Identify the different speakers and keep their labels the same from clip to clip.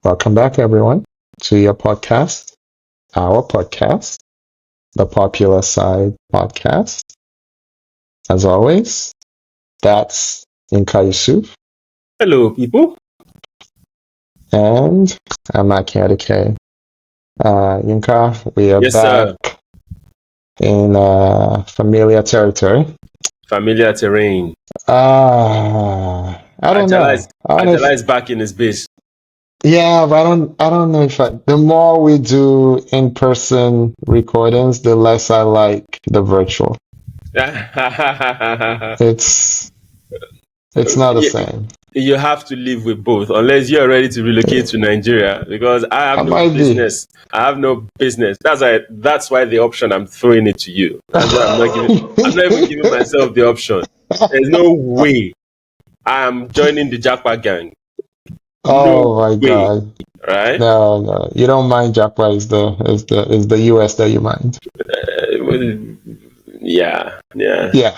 Speaker 1: Welcome back, everyone, to your podcast, our podcast, the Popular Side Podcast. As always, that's Inka Yusuf,
Speaker 2: Hello, people.
Speaker 1: and I'm Maki Adike. Inka, we are
Speaker 2: Yes,
Speaker 1: back
Speaker 2: sir.
Speaker 1: in familiar territory.
Speaker 2: Familiar terrain.
Speaker 1: I don't
Speaker 2: Ajala
Speaker 1: know.
Speaker 2: is,
Speaker 1: I don't know
Speaker 2: Ajala
Speaker 1: if,
Speaker 2: is back in his base.
Speaker 1: yeah, but I don't know if the more we do in-person recordings, the less I like the virtual. It's it's not the
Speaker 2: you,
Speaker 1: same.
Speaker 2: you have to live with both unless you're ready to relocate to Nigeria because I have
Speaker 1: I
Speaker 2: no
Speaker 1: might be.
Speaker 2: business. I have no business. That's why the option I'm throwing it to you. That's why I'm not even giving myself the option. There's no way I'm joining the Jackpot gang. No
Speaker 1: Oh my
Speaker 2: way.
Speaker 1: God.
Speaker 2: Right?
Speaker 1: No. You don't mind Japan is the US that you mind.
Speaker 2: Yeah.
Speaker 1: Yeah.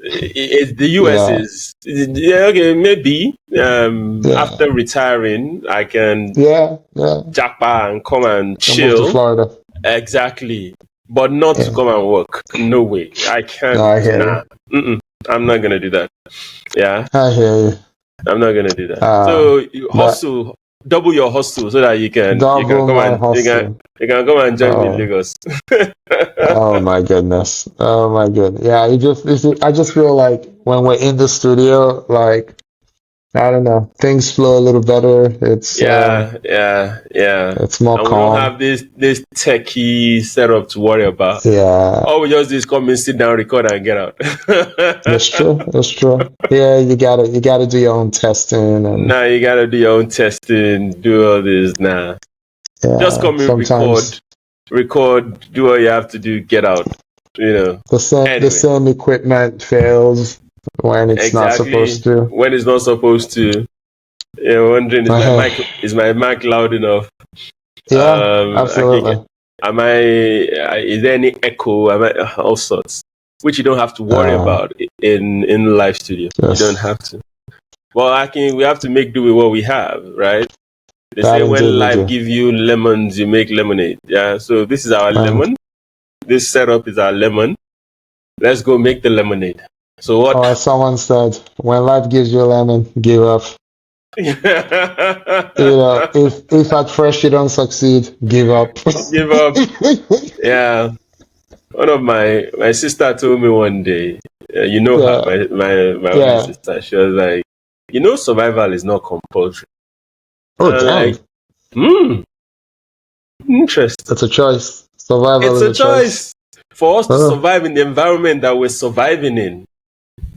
Speaker 2: The US
Speaker 1: Yeah.
Speaker 2: is yeah, okay, maybe
Speaker 1: Yeah.
Speaker 2: after retiring I can
Speaker 1: Yeah. Yeah.
Speaker 2: jackpot and come and
Speaker 1: Come move to
Speaker 2: chill.
Speaker 1: Florida.
Speaker 2: Exactly, but not to
Speaker 1: Yeah.
Speaker 2: come and work. No way, I
Speaker 1: No,
Speaker 2: can't.
Speaker 1: I hear
Speaker 2: Nah. I'm not gonna do that. Yeah,
Speaker 1: you. I hear you.
Speaker 2: I'm not gonna do that.
Speaker 1: Uh
Speaker 2: So you
Speaker 1: but
Speaker 2: hustle, double your hustle so that you can
Speaker 1: double
Speaker 2: come
Speaker 1: my
Speaker 2: and
Speaker 1: hustle.
Speaker 2: you can come and join me in
Speaker 1: Oh.
Speaker 2: Lagos.
Speaker 1: Oh my goodness. Oh my goodness. Yeah, I just feel like when we're in the studio, like I don't know, things flow a little better.
Speaker 2: Yeah.
Speaker 1: It's more
Speaker 2: And we don't
Speaker 1: calm.
Speaker 2: have this techie setup to worry about.
Speaker 1: Yeah,
Speaker 2: All we just do is come in, sit down, record, and get out.
Speaker 1: that's true. That's true. Yeah, you gotta do your own testing and
Speaker 2: Now you gotta do your own testing, do all this. Nah, just
Speaker 1: yeah,
Speaker 2: come in,
Speaker 1: sometimes
Speaker 2: record, do what you have to do, get out. You know.
Speaker 1: the
Speaker 2: Anyway,
Speaker 1: same equipment fails when it's not
Speaker 2: exactly
Speaker 1: supposed to.
Speaker 2: when it's not supposed to. You're wondering, is my mic loud enough?
Speaker 1: Yeah,
Speaker 2: Okay,
Speaker 1: absolutely.
Speaker 2: is there any echo? All sorts, which you don't have to worry
Speaker 1: Uh,
Speaker 2: about in the live studio. You don't
Speaker 1: yes,
Speaker 2: have to. Well, we have to make do with what we have, right? They
Speaker 1: that
Speaker 2: say
Speaker 1: indeed
Speaker 2: when
Speaker 1: we
Speaker 2: life
Speaker 1: do.
Speaker 2: gives you lemons, you make lemonade. Yeah, so this is our
Speaker 1: And
Speaker 2: lemon. This setup is our lemon. Let's go make the lemonade. So
Speaker 1: oh, as
Speaker 2: what?
Speaker 1: someone said, when life gives you a lemon, give up.
Speaker 2: Give
Speaker 1: If at first you don't succeed, give up.
Speaker 2: up. Yeah. One of my sister told me one day, you know her,
Speaker 1: Yeah,
Speaker 2: my only
Speaker 1: yeah.
Speaker 2: sister. She was like, survival is not compulsory.
Speaker 1: Oh,
Speaker 2: And I'm
Speaker 1: damn.
Speaker 2: like, interesting.
Speaker 1: It's a choice. Survival
Speaker 2: It's
Speaker 1: is
Speaker 2: a
Speaker 1: a choice.
Speaker 2: choice for us to
Speaker 1: Oh,
Speaker 2: survive in the environment that we're surviving in.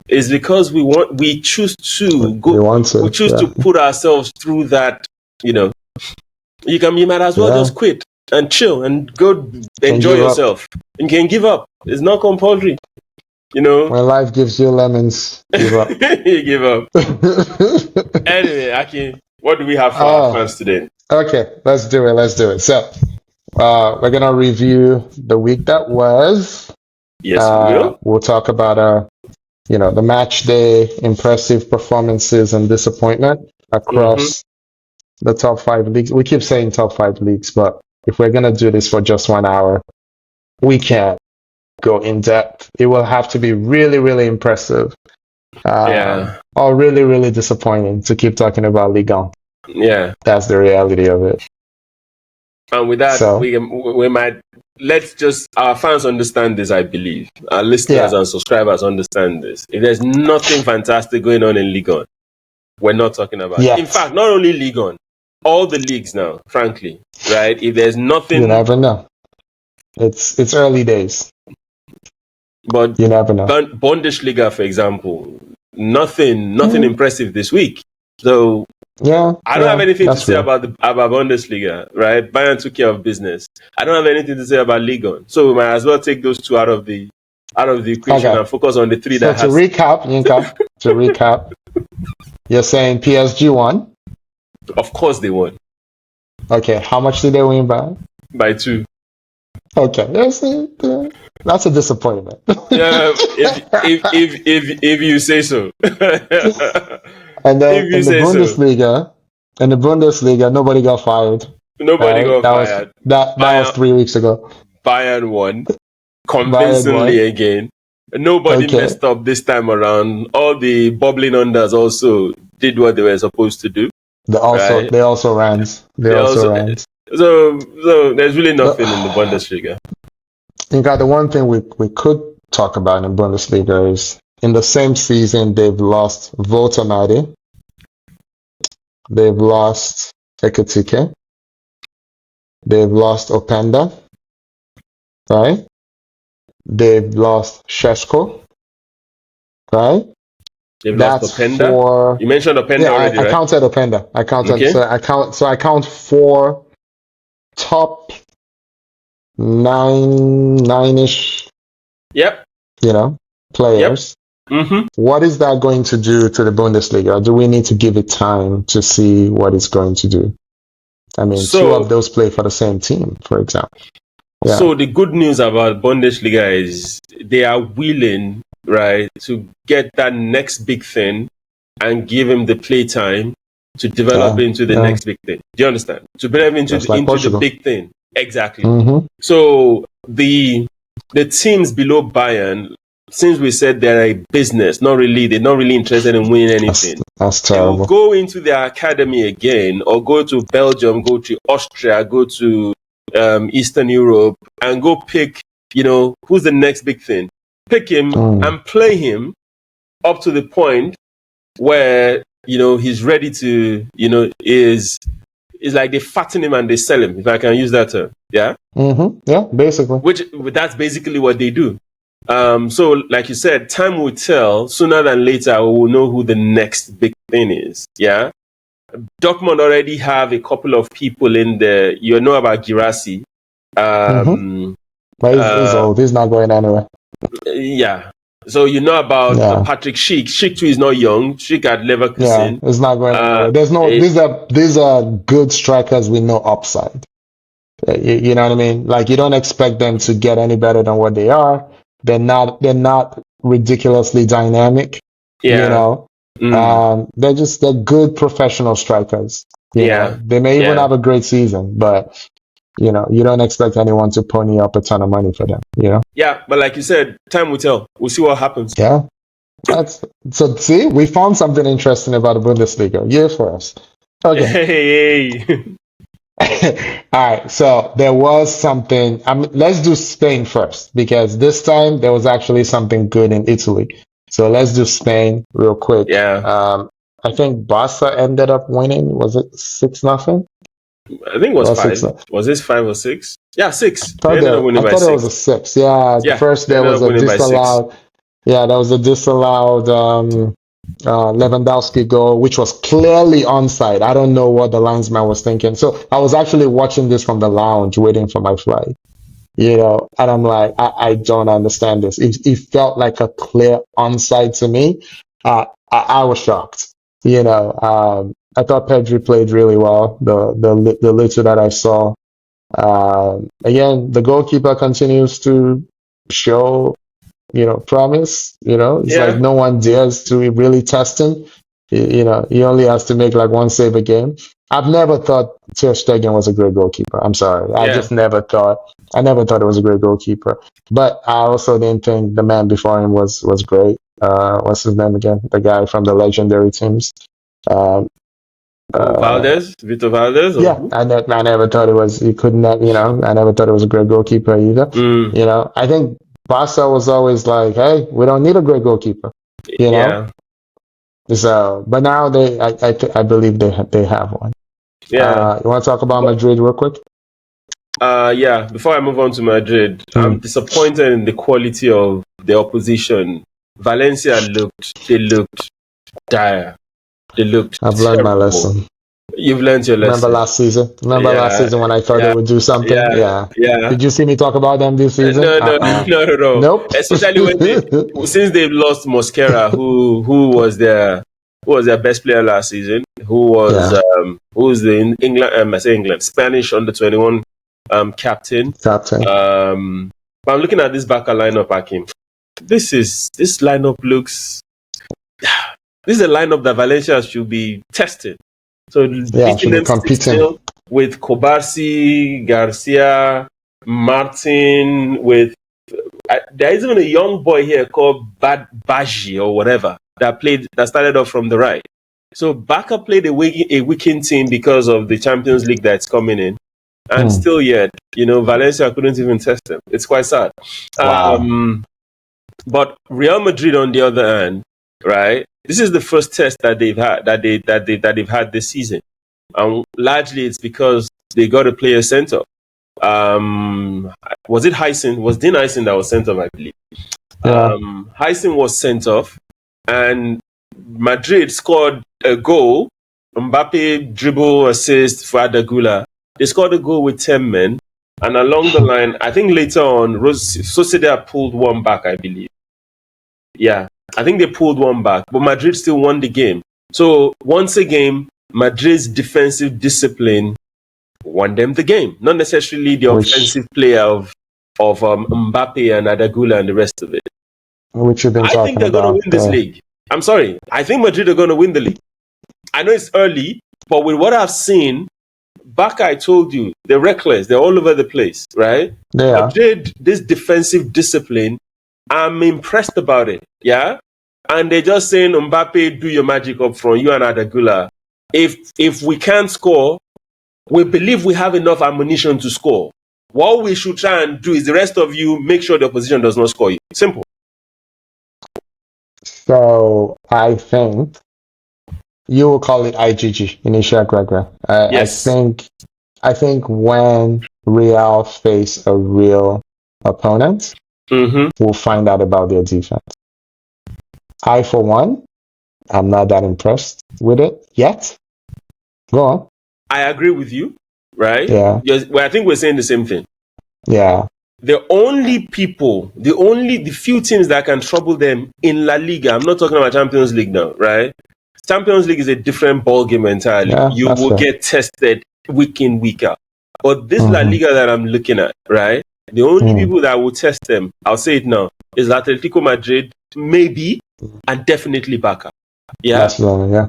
Speaker 2: Is because we choose to
Speaker 1: we
Speaker 2: go,
Speaker 1: want
Speaker 2: we
Speaker 1: to.
Speaker 2: choose
Speaker 1: Yeah,
Speaker 2: to put ourselves through that. You might as well
Speaker 1: yeah.
Speaker 2: just quit and chill and go
Speaker 1: Can
Speaker 2: enjoy
Speaker 1: give up.
Speaker 2: yourself. You can give up. It's not compulsory. You know,
Speaker 1: When life gives you lemons, give up.
Speaker 2: you give up. Anyway, Aki, what do we have for our
Speaker 1: Oh,
Speaker 2: fans today?
Speaker 1: okay. Let's do it. Let's do it. So, we're gonna review the week that was.
Speaker 2: Yes, we will.
Speaker 1: We'll talk about the match day, impressive performances and disappointment
Speaker 2: Mm-hmm.
Speaker 1: across the top five leagues. We keep saying top five leagues, but if we're gonna do this for just 1 hour, we can't go in depth. It will have to be really, really impressive,
Speaker 2: Yeah,
Speaker 1: or really, really disappointing to keep talking about Ligue 1.
Speaker 2: yeah.
Speaker 1: That's the reality of it.
Speaker 2: And with that,
Speaker 1: So,
Speaker 2: we might let's just our fans understand this. I believe our listeners
Speaker 1: yeah,
Speaker 2: and subscribers understand this. If there's nothing fantastic going on in Ligue 1, we're not talking about it. In
Speaker 1: yet
Speaker 2: fact, not only Ligue 1, all the leagues now, frankly, right? If there's
Speaker 1: you
Speaker 2: nothing
Speaker 1: never know. It's early days.
Speaker 2: but
Speaker 1: You never know.
Speaker 2: Bundesliga, for example, nothing impressive this week. So
Speaker 1: Yeah,
Speaker 2: I don't have anything to
Speaker 1: that's
Speaker 2: say
Speaker 1: real.
Speaker 2: about Bundesliga, right? Bayern took care of business. I don't have anything to say about Ligue 1. So we might as well take those two out of the equation
Speaker 1: Okay.
Speaker 2: and focus on the three
Speaker 1: So
Speaker 2: that
Speaker 1: to
Speaker 2: has.
Speaker 1: recap, Yinka, you're saying PSG won.
Speaker 2: Of course, they won
Speaker 1: Okay, how much did they win by?
Speaker 2: by 2.
Speaker 1: Okay, that's a disappointment.
Speaker 2: Yeah, if you say so.
Speaker 1: And then
Speaker 2: If you
Speaker 1: in the
Speaker 2: say so.
Speaker 1: Bundesliga, In the Bundesliga, nobody got fired.
Speaker 2: Nobody
Speaker 1: Right?
Speaker 2: got
Speaker 1: That was
Speaker 2: fired.
Speaker 1: that was
Speaker 2: Bayern,
Speaker 1: 3 weeks ago.
Speaker 2: Bayern won
Speaker 1: Bayern
Speaker 2: convincingly
Speaker 1: won.
Speaker 2: again. Nobody
Speaker 1: Okay.
Speaker 2: messed up this time around. All the bubbling unders also did what they were supposed to do, right?
Speaker 1: They also ran. They
Speaker 2: They
Speaker 1: also
Speaker 2: also
Speaker 1: ran.
Speaker 2: so there's really
Speaker 1: But
Speaker 2: nothing in the Bundesliga.
Speaker 1: in fact, the one thing we could talk about in Bundesliga is in the same season they've lost Votamade, they've lost Ekitike, they've lost Openda, right? They've lost Sheshko, right?
Speaker 2: They've lost
Speaker 1: That's
Speaker 2: Openda.
Speaker 1: four.
Speaker 2: You mentioned Openda
Speaker 1: Yeah,
Speaker 2: already,
Speaker 1: I
Speaker 2: right?
Speaker 1: counted Openda. I counted.
Speaker 2: Okay.
Speaker 1: So I count four top nine-ish,
Speaker 2: Yep. Yep.
Speaker 1: players.
Speaker 2: Mm-hmm.
Speaker 1: What is that going to do to the Bundesliga? Or do we need to give it time to see what it's going to do? I mean, two of
Speaker 2: So
Speaker 1: those play for the same team, for example. Yeah.
Speaker 2: so the good news about Bundesliga is they are willing, right, to get that next big thing and give him the play time to develop
Speaker 1: Yeah.
Speaker 2: into the
Speaker 1: Yeah.
Speaker 2: next big thing. Do you understand? To develop
Speaker 1: Just like
Speaker 2: into the
Speaker 1: Portugal.
Speaker 2: big thing. Exactly.
Speaker 1: Mm-hmm.
Speaker 2: So the teams below Bayern, since we said they're a business, they're not really interested in winning anything.
Speaker 1: That's
Speaker 2: They will
Speaker 1: terrible.
Speaker 2: go into their academy again, or go to Belgium, go to Austria, go to Eastern Europe, and go pick, who's the next big thing. Pick him and play him up to the point where he's ready to, is like they fatten him and they sell him, if I can use that term. Yeah.
Speaker 1: Mm-hmm. Yeah, basically.
Speaker 2: Which that's basically what they do. So, like you said, time will tell. Sooner than later, we will know who the next big thing is. Yeah. Dortmund already have a couple of people in there. You know about Girassi.
Speaker 1: Mm-hmm. But he's old. He's not going anywhere.
Speaker 2: Yeah. So you know about
Speaker 1: Yeah.
Speaker 2: Patrick Schick. Schick too is not young. Schick at
Speaker 1: Yeah,
Speaker 2: Leverkusen.
Speaker 1: it's not going anywhere. There's no. These are good strikers with no upside. You know what I mean? Like you don't expect them to get any better than what they are. They're not ridiculously dynamic.
Speaker 2: Yeah.
Speaker 1: They're good professional strikers.
Speaker 2: Yeah.
Speaker 1: They may even
Speaker 2: Yeah.
Speaker 1: have a great season, but you don't expect anyone to pony up a ton of money for them.
Speaker 2: Yeah, but like you said, time will tell. We'll see what happens.
Speaker 1: Yeah. So see, we found something interesting about the Bundesliga. Yeah, for us. Okay.
Speaker 2: Hey.
Speaker 1: All right, so there was something. Let's do Spain first because this time there was actually something good in Italy. So let's do Spain real quick.
Speaker 2: Yeah.
Speaker 1: I think Barca ended up winning. Was it 6-0?
Speaker 2: I think it was 5.
Speaker 1: 6-0.
Speaker 2: Was this 5 or 6? Yeah, 6.
Speaker 1: I
Speaker 2: They ended up winning by
Speaker 1: thought
Speaker 2: 6.
Speaker 1: it was a 6. Yeah,
Speaker 2: Yeah,
Speaker 1: first
Speaker 2: they
Speaker 1: there
Speaker 2: ended
Speaker 1: was
Speaker 2: up
Speaker 1: a
Speaker 2: winning by 6.
Speaker 1: disallowed. Yeah, there was a disallowed Lewandowski goal, which was clearly onside. I don't know what the linesman was thinking. So I was actually watching this from the lounge, waiting for my flight. And I'm like, I don't understand this. It felt like a clear onside to me. I was shocked. I thought Pedri played really well. The little that I saw. Again, the goalkeeper continues to show promise. It's like
Speaker 2: Yeah.
Speaker 1: no one dares to really test him. He only has to make like one save a game. I've never thought Ter Stegen was a great goalkeeper. I'm sorry. I
Speaker 2: Yeah.
Speaker 1: just never thought. I never thought he was a great goalkeeper. But I also didn't think the man before him was great. What's his name again? The guy from the legendary teams.
Speaker 2: Vitor Valdez?
Speaker 1: Yeah, I never thought it was. He couldn't. I never thought it was a great goalkeeper either. I think Barca was always like, "Hey, we don't need a great goalkeeper."
Speaker 2: Yeah.
Speaker 1: So, but now I believe they have one.
Speaker 2: Yeah.
Speaker 1: You want to talk about Madrid real quick?
Speaker 2: Yeah. Before I move on to Madrid, I'm disappointed in the quality of the opposition. Valencia looked dire. They looked
Speaker 1: I've
Speaker 2: terrible.
Speaker 1: learned my lesson.
Speaker 2: You've learned your lesson.
Speaker 1: Remember last season? Last season when I thought they would do something?
Speaker 2: Yeah.
Speaker 1: Did you see me talk about them this season?
Speaker 2: No, not at all.
Speaker 1: Nope.
Speaker 2: Especially since they've lost Mosquera, who was their best player last season, who's the England Spanish under-21 captain.
Speaker 1: Captain.
Speaker 2: But I'm looking at this Barca lineup, Hakim. This lineup looks. This is a lineup that Valencia should be tested. So
Speaker 1: Yeah,
Speaker 2: beating
Speaker 1: should be
Speaker 2: them
Speaker 1: competing.
Speaker 2: 6-0 with Kobarsi, Garcia, Martin, with there is even a young boy here called Baji or whatever that started off from the right. So Barca played a weekend team because of the Champions League that's coming in, and
Speaker 1: Hmm.
Speaker 2: still yet, Valencia couldn't even test them. It's quite sad.
Speaker 1: Wow.
Speaker 2: But Real Madrid, on the other hand, right? This is the first test that they've had that they've had this season, and largely it's because they got a player sent off. Was it Heisen? Was Dean Heisen that was sent off? I believe.
Speaker 1: Yeah.
Speaker 2: Heisen was sent off, and Madrid scored a goal. Mbappe dribble assist for Adagula. They scored a goal with 10 men, and along the line, I think later on, Sociedad pulled one back. I believe. Yeah, I think they pulled one back, but Madrid still won the game. So once again, Madrid's defensive discipline won them the game. Not necessarily the offensive player of Mbappe and Adagula and the rest of it.
Speaker 1: Which you've been
Speaker 2: I think
Speaker 1: talking
Speaker 2: they're going to
Speaker 1: about.
Speaker 2: win this league. I'm sorry. I think Madrid are going to win the league. I know it's early, but with what I've seen, Barca, I told you, they're reckless. They're all over the place, right?
Speaker 1: Yeah.
Speaker 2: Madrid, this defensive discipline, I'm impressed about it. Yeah? And they're just saying, Mbappe, do your magic up front, you and Adagula. If we can't score, we believe we have enough ammunition to score. What we should try and do is the rest of you make sure the opposition does not score you. Simple.
Speaker 1: So I think you will call it IGG, Initial Gregor.
Speaker 2: Yes.
Speaker 1: I think when Real face a real opponent, we'll find out about their defense. I, for one, I'm not that impressed with it yet. Go on.
Speaker 2: I agree with you, right?
Speaker 1: Yeah.
Speaker 2: Well, I think we're saying the same thing.
Speaker 1: Yeah.
Speaker 2: The few teams that can trouble them in La Liga, I'm not talking about Champions League now, right? Champions League is a different ballgame entirely.
Speaker 1: Yeah,
Speaker 2: you will
Speaker 1: fair.
Speaker 2: get tested week in, week out. But this La Liga that I'm looking at, right? The only people that will test them, I'll say it now, is Athletico Madrid, maybe, and definitely Barca. Yeah.
Speaker 1: Barcelona, yeah.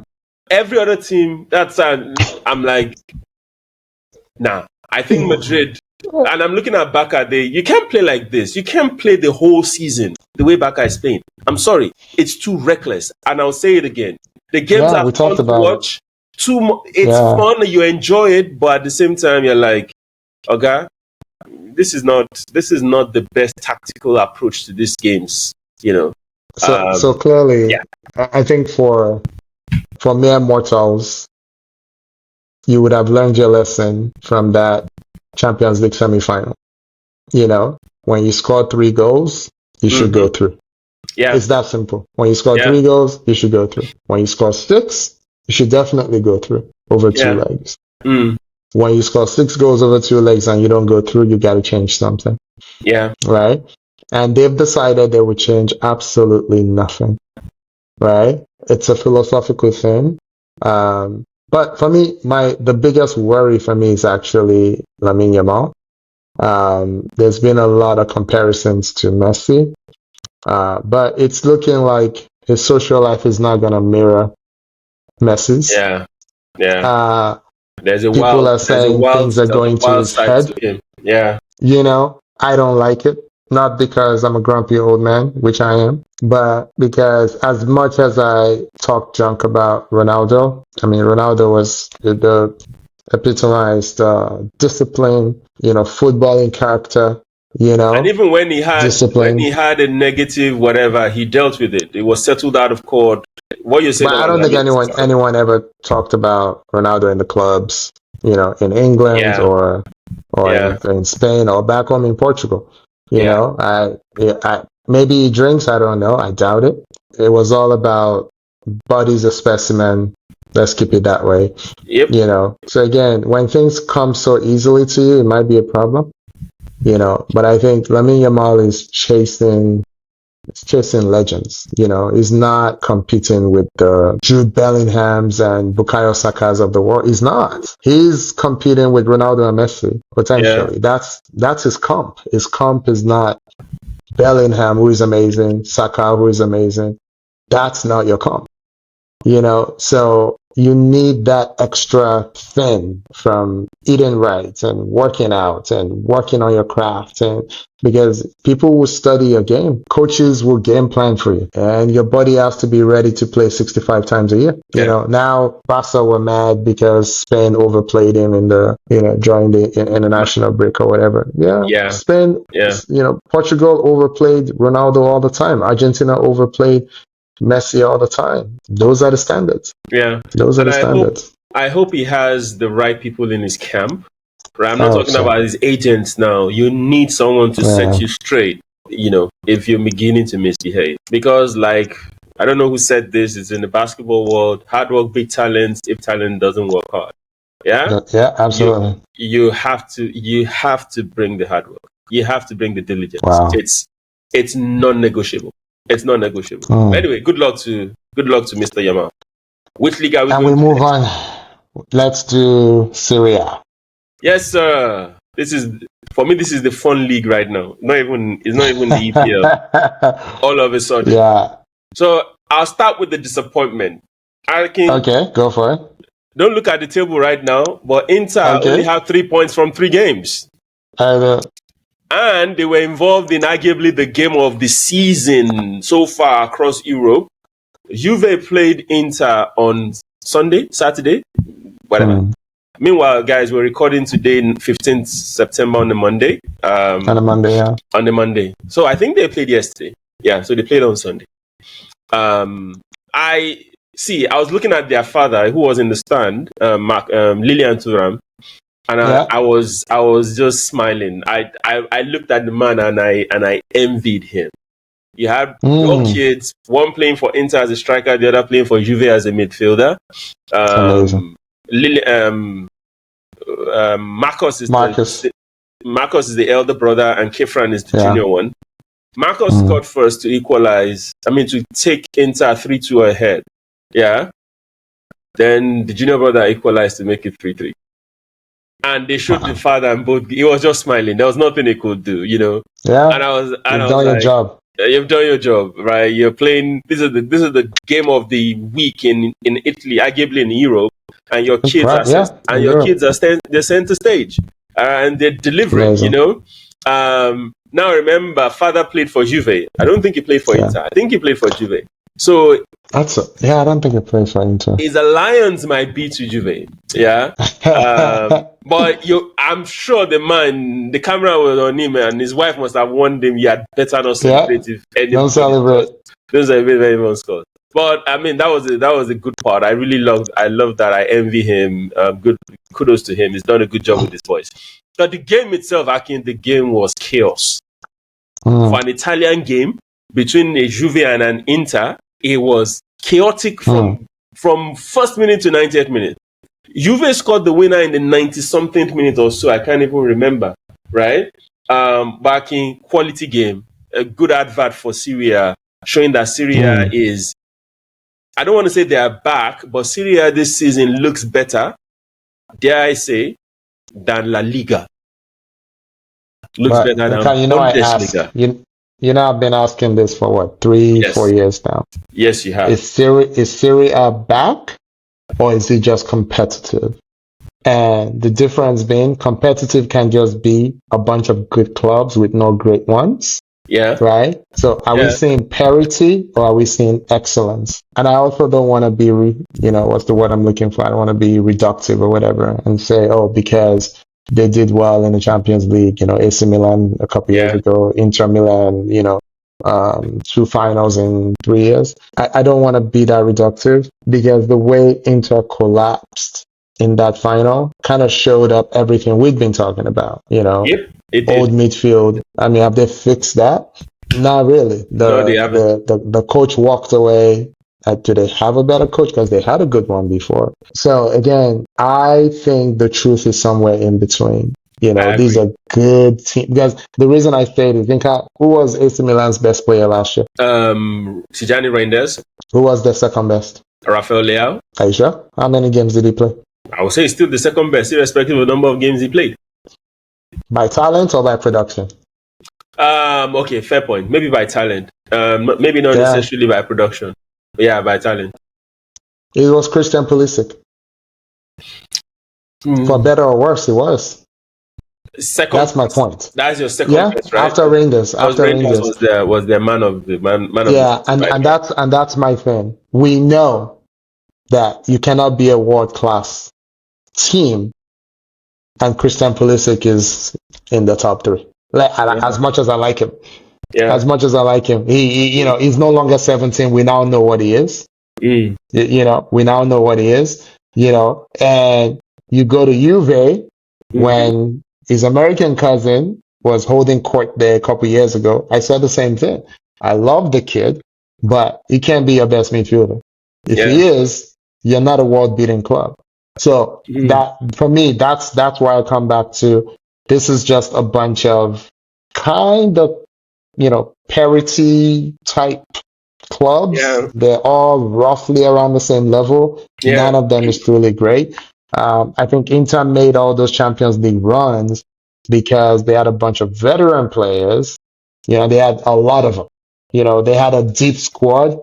Speaker 2: Every other team, I'm like, nah. I think Madrid, and I'm looking at Barca, you can't play like this. You can't play the whole season the way Barca is playing. I'm sorry. It's too reckless. And I'll say it again. The games are fun to watch. It's fun. You enjoy it. But at the same time, you're like, okay, this is not the best tactical approach to these games,
Speaker 1: So clearly, yeah. I think for mere mortals, you would have learned your lesson from that Champions League semi-final. When you score 3 goals, you should go through.
Speaker 2: Yeah.
Speaker 1: It's that simple. When you score 3 goals, you should go through. When you score 6, you should definitely go through over 2 legs. When you score 6 goals over 2 legs and you don't go through, you got to change something.
Speaker 2: Yeah.
Speaker 1: Right? And they've decided they would change absolutely nothing. Right? It's a philosophical thing. But for me, the biggest worry for me is actually Lamine Yamal. There's been a lot of comparisons to Messi, but it's looking like his social life is not going to mirror Messi's.
Speaker 2: Yeah.
Speaker 1: People are saying things are going to his head.
Speaker 2: Yeah.
Speaker 1: I don't like it. Not because I'm a grumpy old man, which I am, but because as much as I talk junk about Ronaldo, Ronaldo was the epitomized discipline, footballing character,
Speaker 2: And even when he had
Speaker 1: discipline.
Speaker 2: When he had a negative whatever, he dealt with it. It was settled out of court. What you're saying?
Speaker 1: But I don't think anyone ever talked about Ronaldo in the clubs, in England or in Spain or back home in Portugal. I maybe he drinks, I don't know. I doubt it. It was all about body's a specimen. Let's keep it that way.
Speaker 2: Yep.
Speaker 1: So again, when things come so easily to you, it might be a problem. But I think Lamine Yamal is chasing legends. He's not competing with the Jude Bellinghams and Bukayo Sakas of the world. He's not. He's competing with Ronaldo and Messi, potentially. Yeah. That's his comp. His comp is not Bellingham, who is amazing, Saka, who is amazing. That's not your comp. So you need that extra thing from eating right and working out and working on your craft. And because people will study your game, coaches will game plan for you, and your body has to be ready to play 65 times a year. You
Speaker 2: Yeah.
Speaker 1: know, now Barca were mad because Spain overplayed him in the, during the international break or whatever. Yeah,
Speaker 2: Yeah.
Speaker 1: Spain,
Speaker 2: Yeah.
Speaker 1: Portugal overplayed Ronaldo all the time. Argentina overplayed Messi all the time. Those are the standards.
Speaker 2: Yeah.
Speaker 1: Those are
Speaker 2: And
Speaker 1: the standards.
Speaker 2: I hope he has the right people in his camp. Right? I'm
Speaker 1: I
Speaker 2: not
Speaker 1: hope
Speaker 2: talking
Speaker 1: so.
Speaker 2: about his agents now. You need someone to set
Speaker 1: Yeah.
Speaker 2: you straight, if you're beginning to misbehave. Because, like, I don't know who said this, it's in the basketball world, hard work beats talent if talent doesn't work hard. Yeah?
Speaker 1: Yeah, absolutely.
Speaker 2: You have to bring the hard work. You have to bring the diligence.
Speaker 1: Wow.
Speaker 2: It's non-negotiable. It's non-negotiable.
Speaker 1: Mm.
Speaker 2: Anyway, good luck to Mr. Yamal. Which league are we
Speaker 1: And
Speaker 2: going
Speaker 1: we
Speaker 2: to
Speaker 1: move
Speaker 2: next?
Speaker 1: on. Let's do Syria.
Speaker 2: Yes, sir. For me, this is the fun league right now. It's not even the EPL. All of a sudden.
Speaker 1: Yeah.
Speaker 2: So I'll start with the disappointment.
Speaker 1: Okay, go for it.
Speaker 2: Don't look at the table right now, but Inter
Speaker 1: Okay.
Speaker 2: only have 3 points from 3 games. And they were involved in arguably the game of the season so far across Europe. Juve played Inter on Saturday, whatever. Meanwhile, guys, we're recording today, 15th September on the Monday.
Speaker 1: On a Monday, yeah.
Speaker 2: On the Monday. So I think they played yesterday. Yeah, so they played on Sunday. I was looking at their father, who was in the stand, Lilian Thuram, and I was just smiling. I looked at the man and I envied him. You had your kids, one playing for Inter as a striker, the other playing for Juve as a midfielder. Marcus is the elder brother, and Khephren is the junior one. Marcus scored first to equalize. To take Inter 3-2 ahead. Yeah. Then the junior brother equalized to make it 3-3. And they showed the father, and both. He was just smiling. There was nothing he could do,
Speaker 1: Yeah.
Speaker 2: And I was
Speaker 1: done
Speaker 2: like,
Speaker 1: your job.
Speaker 2: You've done your job, right? You're playing. This is the game of the week in Italy, arguably in Europe, and your kids they're center stage, and they're delivering.
Speaker 1: Amazing.
Speaker 2: Now remember, father played for Juve. I don't think he played for Inter. I think he played for Juve. So
Speaker 1: I don't think he played for Inter.
Speaker 2: His alliance might be to Juve. Yeah. But I'm sure the camera was on him, and his wife must have warned him, you had better not celebrate if anyone.
Speaker 1: Don't celebrate.
Speaker 2: Don't celebrate if anyone scores. But that was a good part. I love that. I envy him. Good kudos to him. He's done a good job with his voice. But the game itself, the game was chaos. For an Italian game between a Juve and an Inter, it was chaotic from first minute to 90th minute. Juve scored the winner in the 90-something minute or so. I can't even remember. Right? Back in quality game, a good advert for Syria, showing that Syria is, I don't want to say they are back, but Syria this season looks better, dare I say, than La Liga. Looks better than Bundesliga.
Speaker 1: I've been asking this for what, 3-4 years now.
Speaker 2: Yes, you have.
Speaker 1: Is Syria back, or is it just competitive? And the difference being, competitive can just be a bunch of good clubs with no great ones.
Speaker 2: Yeah.
Speaker 1: Right? So are we seeing parity, or are we seeing excellence? And I also don't want to be, what's the word I'm looking for? I don't want to be reductive or whatever and say, because they did well in the Champions League, AC Milan a couple years ago, Inter Milan, 2 finals in 3 years. I don't want to be that reductive, because the way Inter collapsed in that final kind of showed up everything we've been talking about,
Speaker 2: Yep, it did.
Speaker 1: Old midfield. Have they fixed that? Not really.
Speaker 2: No, they haven't.
Speaker 1: The coach walked away. Do they have a better coach? Because they had a good one before. So again, I think the truth is somewhere in between. These are good teams. Because the reason I say it, who was AC Milan's best player last year?
Speaker 2: Tijani Reinders.
Speaker 1: Who was the second best?
Speaker 2: Rafael Leao.
Speaker 1: Are you sure? How many games did he play?
Speaker 2: I would say he's still the second best, irrespective of the number of games he played.
Speaker 1: By talent or by production?
Speaker 2: Okay, fair point. Maybe by talent. Maybe not necessarily by production. Yeah, by talent.
Speaker 1: It was Christian Pulisic. For better or worse, it was.
Speaker 2: Second.
Speaker 1: That's my point.
Speaker 2: That's your second
Speaker 1: Yeah,
Speaker 2: best, right?
Speaker 1: after Rangers.
Speaker 2: Because
Speaker 1: After
Speaker 2: Rangers
Speaker 1: Rangers.
Speaker 2: was the man of the
Speaker 1: Yeah,
Speaker 2: season, by the way.
Speaker 1: and that's my thing. We know that you cannot be a world class team and Christian Pulisic is in the top three. As much as I like him,
Speaker 2: Yeah.
Speaker 1: as much as I like him, you know, he's no longer 17. We now know what he is. You know, we now know what he is. You know, and you go to Juve when his American cousin was holding court there a couple years ago. I said the same thing. I love the kid, but he can't be your best midfielder. If he is, you're not a world-beating club. So that for me, that's why I come back to this is just a bunch of kind of, you know, parity type clubs.
Speaker 2: Yeah.
Speaker 1: They're all roughly around the same level.
Speaker 2: Yeah.
Speaker 1: None of them is truly great. I think Inter made all those Champions League runs because they had a bunch of veteran players. You know, they had a lot of them. You know, they had a deep squad.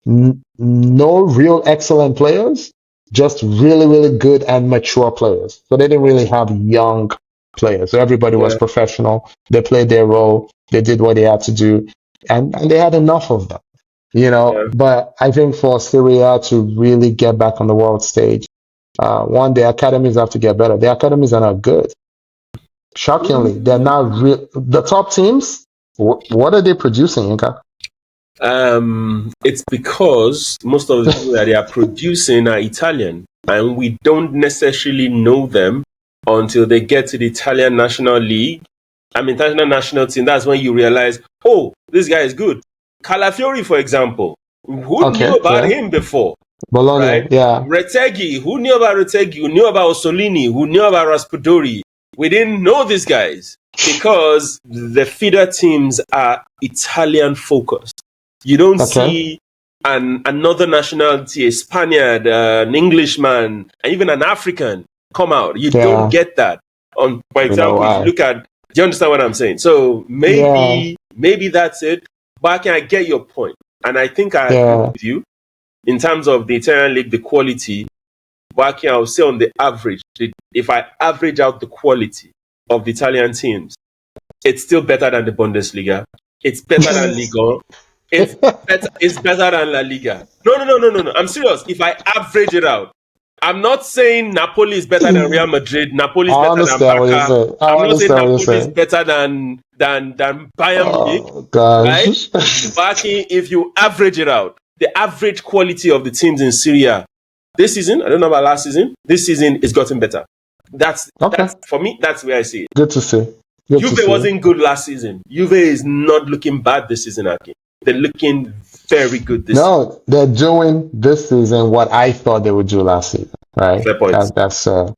Speaker 1: No real excellent players, just really, really good and mature players. So they didn't really have young players. So everybody was professional. They played their role. They did what they had to do. And they had enough of them. You know, but I think for Syria to really get back on the world stage, one, the academies have to get better. The academies are not good. Shockingly, they're not real. The top teams, what are they producing, Inka?
Speaker 2: It's because most of the people that they are producing are Italian, and we don't necessarily know them until they get to the Italian National League. International national team. That's when you realize, oh, this guy is good. Calafiori, for example, who knew about him before?
Speaker 1: Bologna,
Speaker 2: right?
Speaker 1: Yeah.
Speaker 2: Retegui, who knew about Retegui? Who knew about Ossolini? Who knew about Raspadori? We didn't know these guys because the feeder teams are Italian focused. You don't see another nationality, a Spaniard, an Englishman, and even an African come out. You don't get that. For example, if you look at, do you understand what I'm saying? So maybe that's it. But I get your point. And I think I agree with you in terms of the Italian league, the quality. But I would say on the average, if I average out the quality of the Italian teams, it's still better than the Bundesliga. It's better than Liga. It's better than La Liga. No. I'm serious. If I average it out, I'm not saying Napoli is better than Real Madrid. Napoli is better than Barca. I'm not saying Napoli is better than Bayern Munich. Right? But if you average it out, the average quality of the teams in Syria this season, I don't know about last season, this season is gotten better. That's for me, that's where I see it.
Speaker 1: Good to see.
Speaker 2: Juve wasn't good last season. Juve is not looking bad this season, Aki. They're looking very good this season.
Speaker 1: No, they're doing this season what I thought they would do last season, right?
Speaker 2: Fair point.
Speaker 1: So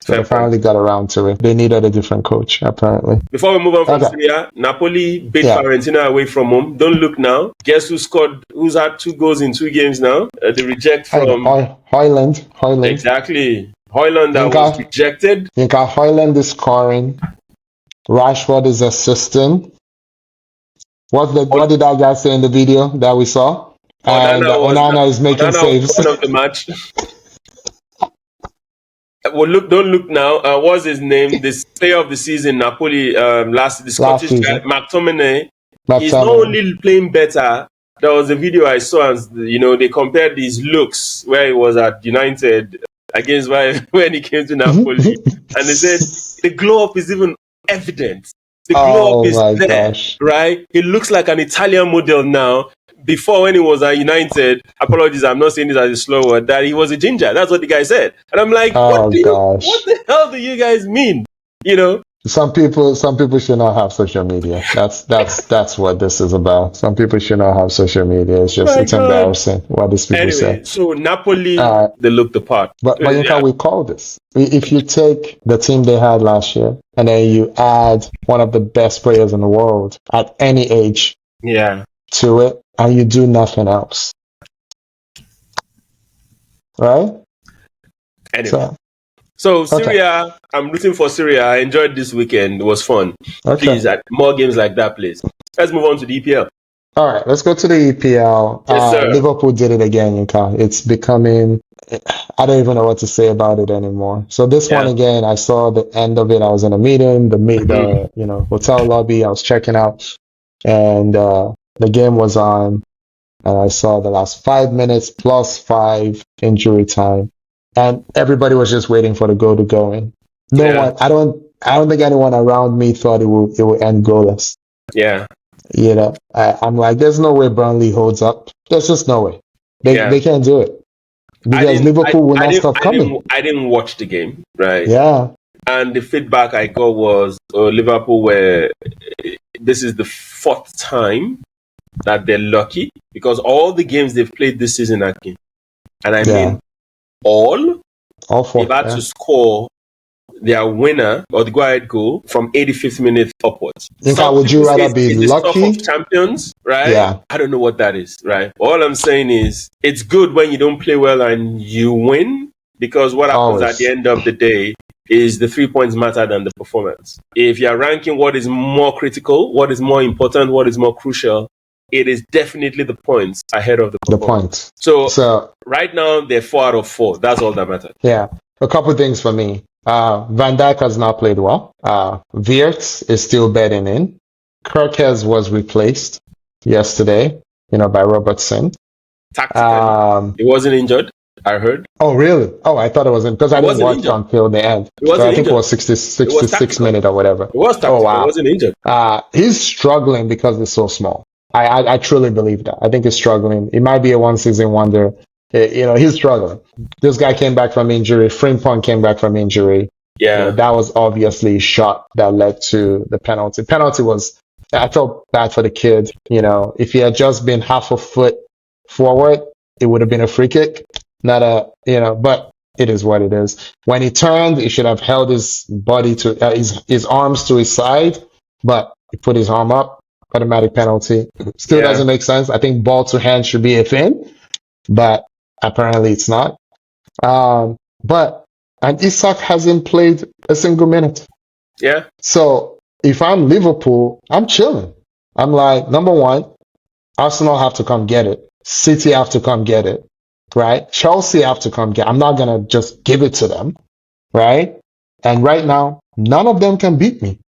Speaker 1: they finally got around to it. They needed a different coach, apparently.
Speaker 2: Before we move on from Syria, Napoli beat Fiorentina away from home. Don't look now. Guess who's had 2 goals in 2 games now? The reject from
Speaker 1: Højlund.
Speaker 2: Exactly. Højlund that was rejected.
Speaker 1: Højlund is scoring. Rashfold is assisting. What did that guy say in the video that we saw? And Onana is making saves.
Speaker 2: Was of the match. Well, don't look now. What's his name? The player of the season, Napoli, the Scottish guy, McTominay. He's not only playing better. There was a video I saw, and they compared his looks where he was at United against when he came to Napoli, and they said the glow up is even evident. The glow up is there, right? He looks like an Italian model now. Before, when he was at United, apologies, I'm not saying this as a slow word, that he was a ginger. That's what the guy said. And I'm like, what the hell do you guys mean?
Speaker 1: Some people should not have social media. That's what this is about. Some people should not have social media. It's embarrassing what these people say.
Speaker 2: So Napoli, they look the part.
Speaker 1: But you know we call this. If you take the team they had last year and then you add one of the best players in the world at any age to it, and you do nothing else. Right?
Speaker 2: Anyway. So Syria, I'm rooting for Syria. I enjoyed this weekend. It was fun. Please, more games like that, please. Let's move on to the EPL.
Speaker 1: All right, let's go to the EPL.
Speaker 2: Yes, sir.
Speaker 1: Liverpool did it again, Yinka. It's becoming, I don't even know what to say about it anymore. So this one
Speaker 2: Yeah.
Speaker 1: again, I saw the end of it. I was in a meeting,
Speaker 2: Mhm.
Speaker 1: the hotel lobby. I was checking out, and the game was on, and I saw the last 5 minutes plus five injury time, and everybody was just waiting for the goal to go in. No
Speaker 2: Yeah.
Speaker 1: one, I don't think anyone around me thought it would end goalless.
Speaker 2: Yeah.
Speaker 1: I'm like, there's no way Burnley holds up. There's just no way.
Speaker 2: Yeah.
Speaker 1: They can't do it
Speaker 2: I
Speaker 1: because
Speaker 2: didn't.
Speaker 1: Liverpool will not stop coming.
Speaker 2: I didn't watch the game, right?
Speaker 1: Yeah,
Speaker 2: And the feedback I got was Liverpool were. This is the fourth time that they're lucky because all the games they've played this season, Aki, and I
Speaker 1: yeah,
Speaker 2: mean all,
Speaker 1: all
Speaker 2: they've
Speaker 1: four.
Speaker 2: had
Speaker 1: Yeah.
Speaker 2: to score their winner or the go-ahead goal from 85th minute upwards.
Speaker 1: In
Speaker 2: Some
Speaker 1: fact, would
Speaker 2: people
Speaker 1: you
Speaker 2: say
Speaker 1: rather be
Speaker 2: it's the stuff of
Speaker 1: lucky?
Speaker 2: champions, right?
Speaker 1: Yeah,
Speaker 2: I don't know what that is, right? All I'm saying is it's good when you don't play well and you win because what happens at the
Speaker 1: always
Speaker 2: end of the day is the 3 points matter than the performance. If you're ranking what is more critical, what is more important, what is more crucial, it is definitely the points ahead of the
Speaker 1: the
Speaker 2: performance.
Speaker 1: point.
Speaker 2: So
Speaker 1: So
Speaker 2: right now they're 4 out of 4. That's all that matters.
Speaker 1: yeah, a couple things for me. Van Dijk has not played well. Wirtz is still bedding in. Kirkes was replaced yesterday, by Robertson.
Speaker 2: Tactically,
Speaker 1: Um,
Speaker 2: he wasn't injured. I heard.
Speaker 1: Oh, really? Oh, I thought it was because
Speaker 2: He
Speaker 1: I didn't
Speaker 2: wasn't
Speaker 1: watch
Speaker 2: injured.
Speaker 1: until the end.
Speaker 2: He
Speaker 1: So I
Speaker 2: wasn't
Speaker 1: think it
Speaker 2: injured.
Speaker 1: was 60,
Speaker 2: It was
Speaker 1: 66
Speaker 2: tactical.
Speaker 1: minute or whatever.
Speaker 2: It was
Speaker 1: Oh,
Speaker 2: tactical. He
Speaker 1: wow.
Speaker 2: wasn't injured.
Speaker 1: He's struggling because it's so small. I truly believe that. I think he's struggling. It might be a one season wonder. He's struggling. This guy came back from injury. Frimpong came back from injury.
Speaker 2: Yeah.
Speaker 1: That was obviously a shot that led to the penalty. Penalty was, I felt bad for the kid. If he had just been half a foot forward, it would have been a free kick. Not but it is what it is. When he turned, he should have held his body to his arms to his side, but he put his arm up. Automatic penalty. Still
Speaker 2: Yeah.
Speaker 1: doesn't make sense. I think ball to hand should be a thing, but apparently it's not. And Isak hasn't played a single minute.
Speaker 2: Yeah.
Speaker 1: So if I'm Liverpool, I'm chilling. I'm like, number one, Arsenal have to come get it. City have to come get it. Right? Chelsea have to come get it. I'm not going to just give it to them. Right? And right now, none of them can beat me.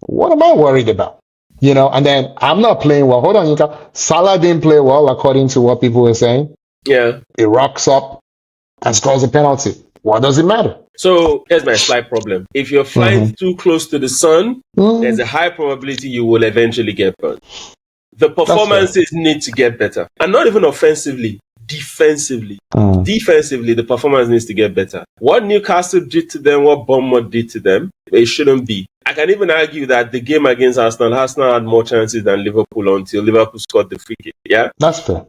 Speaker 1: What am I worried about? And then I'm not playing well. Hold on, Yuka. Salah didn't play well, according to what people were saying.
Speaker 2: Yeah.
Speaker 1: He rocks up and scores a penalty. What does it matter?
Speaker 2: So here's my slight problem. If you're flying too close to the sun, there's a high probability you will eventually get burned. The performances need to get better. And not even offensively, defensively. Defensively, the performance needs to get better. What Newcastle did to them, what Bournemouth did to them, it shouldn't be. I can even argue that the game against Arsenal had more chances than Liverpool until Liverpool scored the free kick. Yeah?
Speaker 1: That's fair.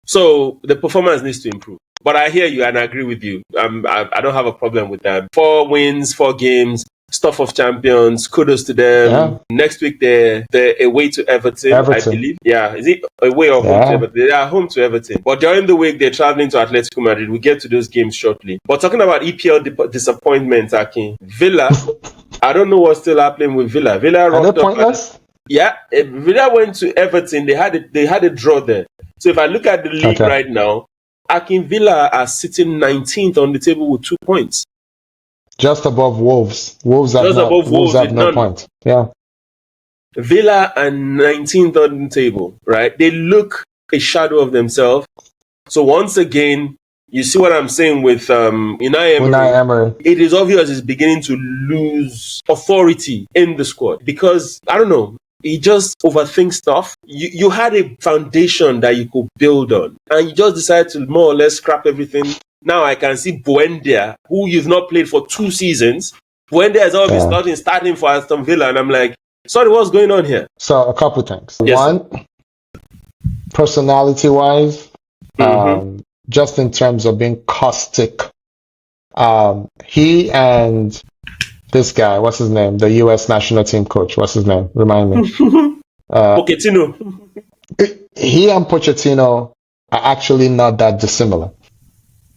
Speaker 2: So the performance needs to improve. But I hear you and I agree with you. I don't have a problem with that. 4 wins, 4 games, stuff of champions. Kudos to them.
Speaker 1: Yeah.
Speaker 2: Next week they're away to Everton, I believe. Yeah, is it away or home to Everton? They are home to Everton. But during the week they're traveling to Athletico Madrid. We'll get to those games shortly. But talking about EPL disappointment, Akin, Villa. I don't know what's still happening with Villa. Villa
Speaker 1: are they pointless?
Speaker 2: Yeah, Villa went to Everton. They had a draw there. So if I look at the league right now, Aston Villa are sitting 19th on the table with 2 points.
Speaker 1: Just above Wolves. Wolves have no point. Yeah.
Speaker 2: Villa are 19th on the table, right? They look a shadow of themselves. So once again, you see what I'm saying with Unai Emery. It is obvious he's beginning to lose authority in the squad because, I don't know, he just overthinks stuff. You had a foundation that you could build on, and you just decided to more or less scrap everything. Now I can see Buendia, who you've not played for 2 seasons. Buendia has always been starting for Aston Villa, and I'm like, sorry, what's going on here?
Speaker 1: So a couple things.
Speaker 2: Yes.
Speaker 1: One, personality-wise, just in terms of being caustic, he and this guy, what's his name? The U.S. national team coach. What's his name? Remind me.
Speaker 2: Pochettino.
Speaker 1: He and Pochettino are actually not that dissimilar.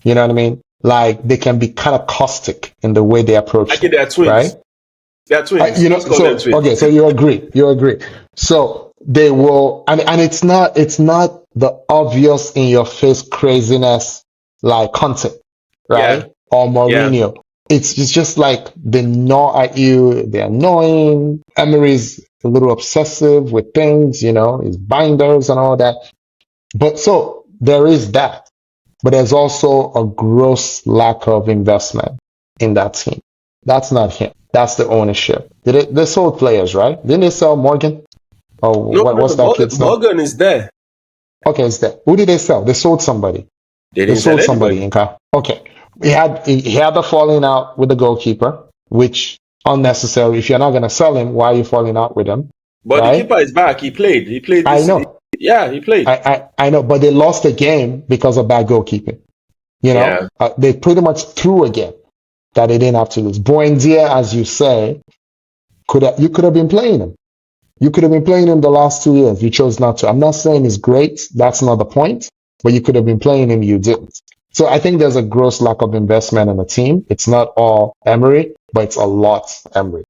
Speaker 1: You know what I mean? Like, they can be kind of caustic in the way they approach.
Speaker 2: I think they are twins.
Speaker 1: Right?
Speaker 2: They are twins.
Speaker 1: So you agree. So they will, and it's not the obvious in your face craziness like Conte,
Speaker 2: Yeah,
Speaker 1: right? Or
Speaker 2: yeah,
Speaker 1: Mourinho. It's just like they gnaw at you, they're annoying. Emery's a little obsessive with things, his binders and all that. But so there is that. But there's also a gross lack of investment in that team. That's not him. That's the ownership. They sold players, right? Didn't they sell Morgan? Oh,
Speaker 2: no, no,
Speaker 1: what's
Speaker 2: no.
Speaker 1: that kid's name?
Speaker 2: Morgan is there.
Speaker 1: Okay, it's there. Who did they sell? They sold somebody.
Speaker 2: They
Speaker 1: They
Speaker 2: didn't sell
Speaker 1: sold somebody,
Speaker 2: anybody.
Speaker 1: Inca. Okay. He had the falling out with the goalkeeper, which unnecessary. If you're not gonna sell him, why are you falling out with him?
Speaker 2: But the
Speaker 1: Right?
Speaker 2: keeper is back. He played. He played
Speaker 1: I
Speaker 2: this.
Speaker 1: know.
Speaker 2: Yeah, he played.
Speaker 1: I know, but they lost the game because of bad goalkeeping.
Speaker 2: Yeah,
Speaker 1: They pretty much threw a game that they didn't have to lose. Buendia, as you say, you could have been playing him. You could have been playing him the last 2 years. You chose not to. I'm not saying he's great. That's not the point. But you could have been playing him. You didn't. So I think there's a gross lack of investment in the team. It's not all Emery, but it's a lot Emery.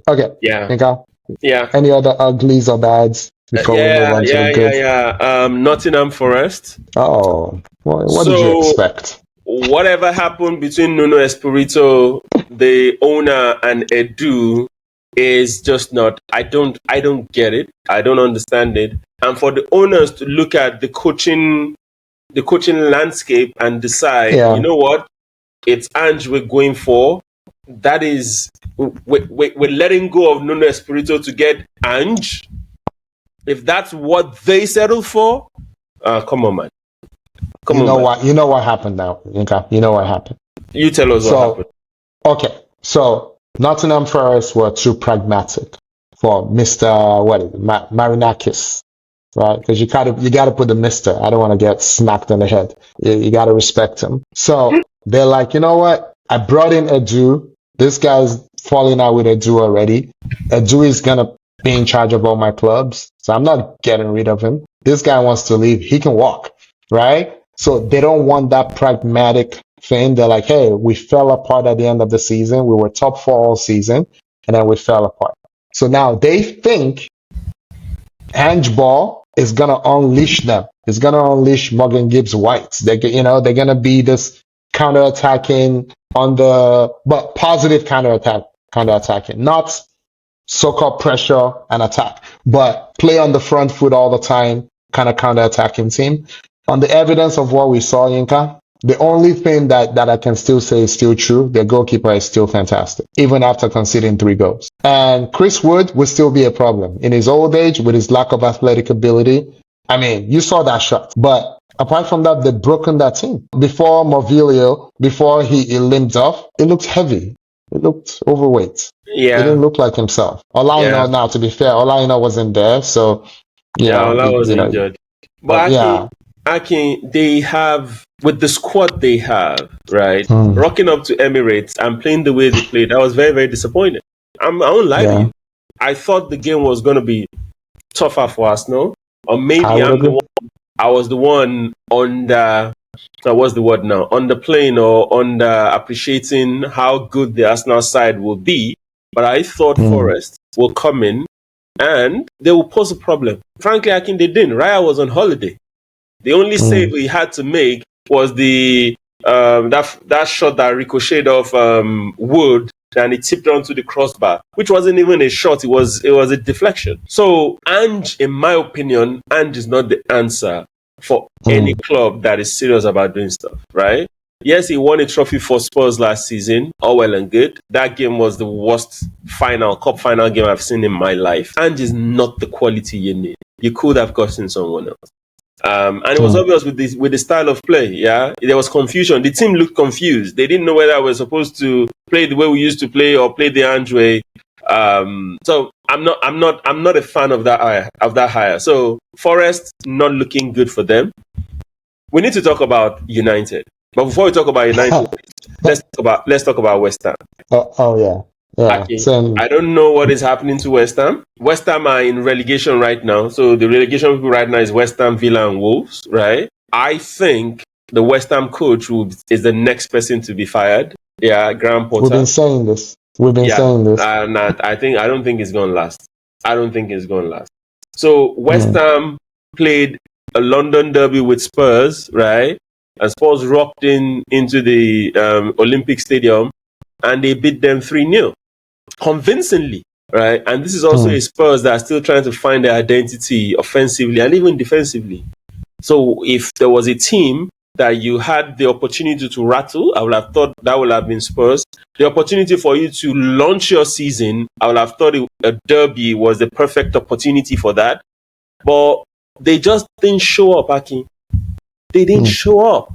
Speaker 1: Okay,
Speaker 2: yeah,
Speaker 1: Nika,
Speaker 2: yeah.
Speaker 1: any other uglies or bads before we move on to the good?
Speaker 2: Nottingham Forest.
Speaker 1: Oh, what did you
Speaker 2: So
Speaker 1: expect?
Speaker 2: whatever happened between Nuno Espirito, the owner, and Edu is just not. I don't get it. I don't understand it. And for the owners to look at the coaching landscape and decide, you
Speaker 1: Yeah,
Speaker 2: know what, it's Ange we're going for. That is, we're letting go of Nuno Espirito to get Ange. If that's what they settle for, come on, man. Come
Speaker 1: you
Speaker 2: on,
Speaker 1: know
Speaker 2: man.
Speaker 1: what? You know what happened now, Nika. You know what happened.
Speaker 2: You tell us what happened.
Speaker 1: So, okay. So Nottingham Forest were too pragmatic for Mr. What is it? Marinakis, right? Because you gotta put the Mister. I don't want to get smacked on the head. You gotta respect him. So they're like, you know what? I brought in Edu. This guy's falling out with Edu already. Edu is gonna be in charge of all my clubs, so I'm not getting rid of him. This guy wants to leave. He can walk, right? So they don't want that pragmatic thing. They're like, hey, we fell apart at the end of the season. We were top four all season, and then we fell apart. So now they think handball is gonna unleash them. It's gonna unleash Morgan Gibbs White. They're gonna be this counter-attacking but positive counter-attacking, not so-called pressure and attack, but play on the front foot all the time, kind of counter-attacking team. On the evidence of what we saw, Yinka, the only thing that I can still say is still true, their goalkeeper is still fantastic, even after conceding 3 goals. And Chris Wood will still be a problem. In his old age, with his lack of athletic ability, I mean, you saw that shot. But apart from that, they've broken that team. Before Movilio, before he limped off, it looked heavy. It looked overweight. It
Speaker 2: Yeah,
Speaker 1: didn't look like himself.
Speaker 2: yeah,
Speaker 1: Olajuwon, now to be fair, Olajuwon wasn't there, so
Speaker 2: yeah. Well, that was injured.
Speaker 1: but
Speaker 2: But
Speaker 1: yeah.
Speaker 2: Aki, they have with the squad they have, right?
Speaker 1: Mm,
Speaker 2: Rocking up to Emirates and playing the way they played, I was very, very disappointed. I won't lie to
Speaker 1: yeah,
Speaker 2: you. I thought the game was going to be tougher for Arsenal, or
Speaker 1: I
Speaker 2: maybe
Speaker 1: would agree.
Speaker 2: I was the one on the. What's the word now? On the plane or on the appreciating how good the Arsenal side will be. But I thought
Speaker 1: Mm,
Speaker 2: Forest will come in and they will pose a problem. Frankly, I think they didn't. Raya was on holiday. The only save
Speaker 1: mm,
Speaker 2: he had to make was the that shot that ricocheted off Wood and it tipped onto the crossbar, which wasn't even a shot. It was a deflection. So Ange, in my opinion, Ange is not the answer for any
Speaker 1: mm,
Speaker 2: club that is serious about doing stuff, right? Yes, he won a trophy for Spurs last season. All well and good. That game was the worst cup final game I've seen in my life. Ange is not the quality you need. You could have gotten someone else. And it was
Speaker 1: mm.
Speaker 2: obvious with the style of play. Yeah, there was confusion. The team looked confused. They didn't know whether we're supposed to play the way we used to play or play the Ange way. So I'm not a fan of that hire. So Forest not looking good for them. We need to talk about United. But before we talk about United, let's talk about West Ham.
Speaker 1: Oh yeah, yeah.
Speaker 2: Okay.
Speaker 1: Same.
Speaker 2: I don't know what is happening to West Ham. West Ham are in relegation right now. So the relegation people right now is West Ham, Villa, and Wolves, right? I think the West Ham coach is the next person to be fired. Yeah, Graham
Speaker 1: We've been
Speaker 2: Potter.
Speaker 1: saying this. We've been
Speaker 2: Yeah,
Speaker 1: saying this.
Speaker 2: and I don't think it's going to last. I don't think it's going to last. So West Ham played a London derby with Spurs, right? And Spurs rocked into the Olympic Stadium, and they beat them 3-0 convincingly, right? And this is also a Spurs that are still trying to find their identity offensively and even defensively. So if there was a team that you had the opportunity to rattle, I would have thought that would have been Spurs. The opportunity for you to launch your season, I would have thought a derby was the perfect opportunity for that. But they just didn't show up, Aki. They didn't show up.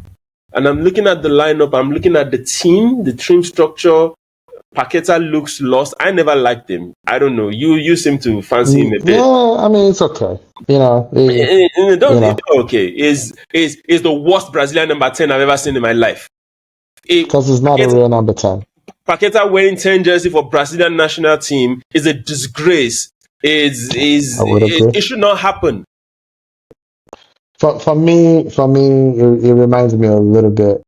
Speaker 2: And I'm looking at the lineup, I'm looking at the team structure. Paqueta looks lost. I never liked him. I don't know. You seem to fancy him a bit.
Speaker 1: Yeah, I mean, it's okay.
Speaker 2: Okay. Is the worst Brazilian number 10 I've ever seen in my life.
Speaker 1: Because he's not a real number 10.
Speaker 2: Paqueta wearing 10 jersey for Brazilian national team is a disgrace. It should not happen.
Speaker 1: For me, it reminds me a little bit.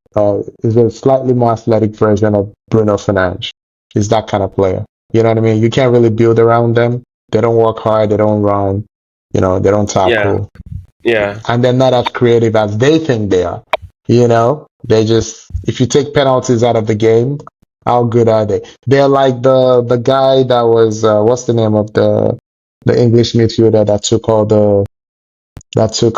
Speaker 1: Is a slightly more athletic version of Bruno Fernandes. He's that kind of player. You know what I mean? You can't really build around them. They don't work hard. They don't run. They don't tackle.
Speaker 2: Yeah.
Speaker 1: And they're not as creative as they think they are. They just, if you take penalties out of the game, how good are they? They're like the guy that was, what's the name of the English midfielder that took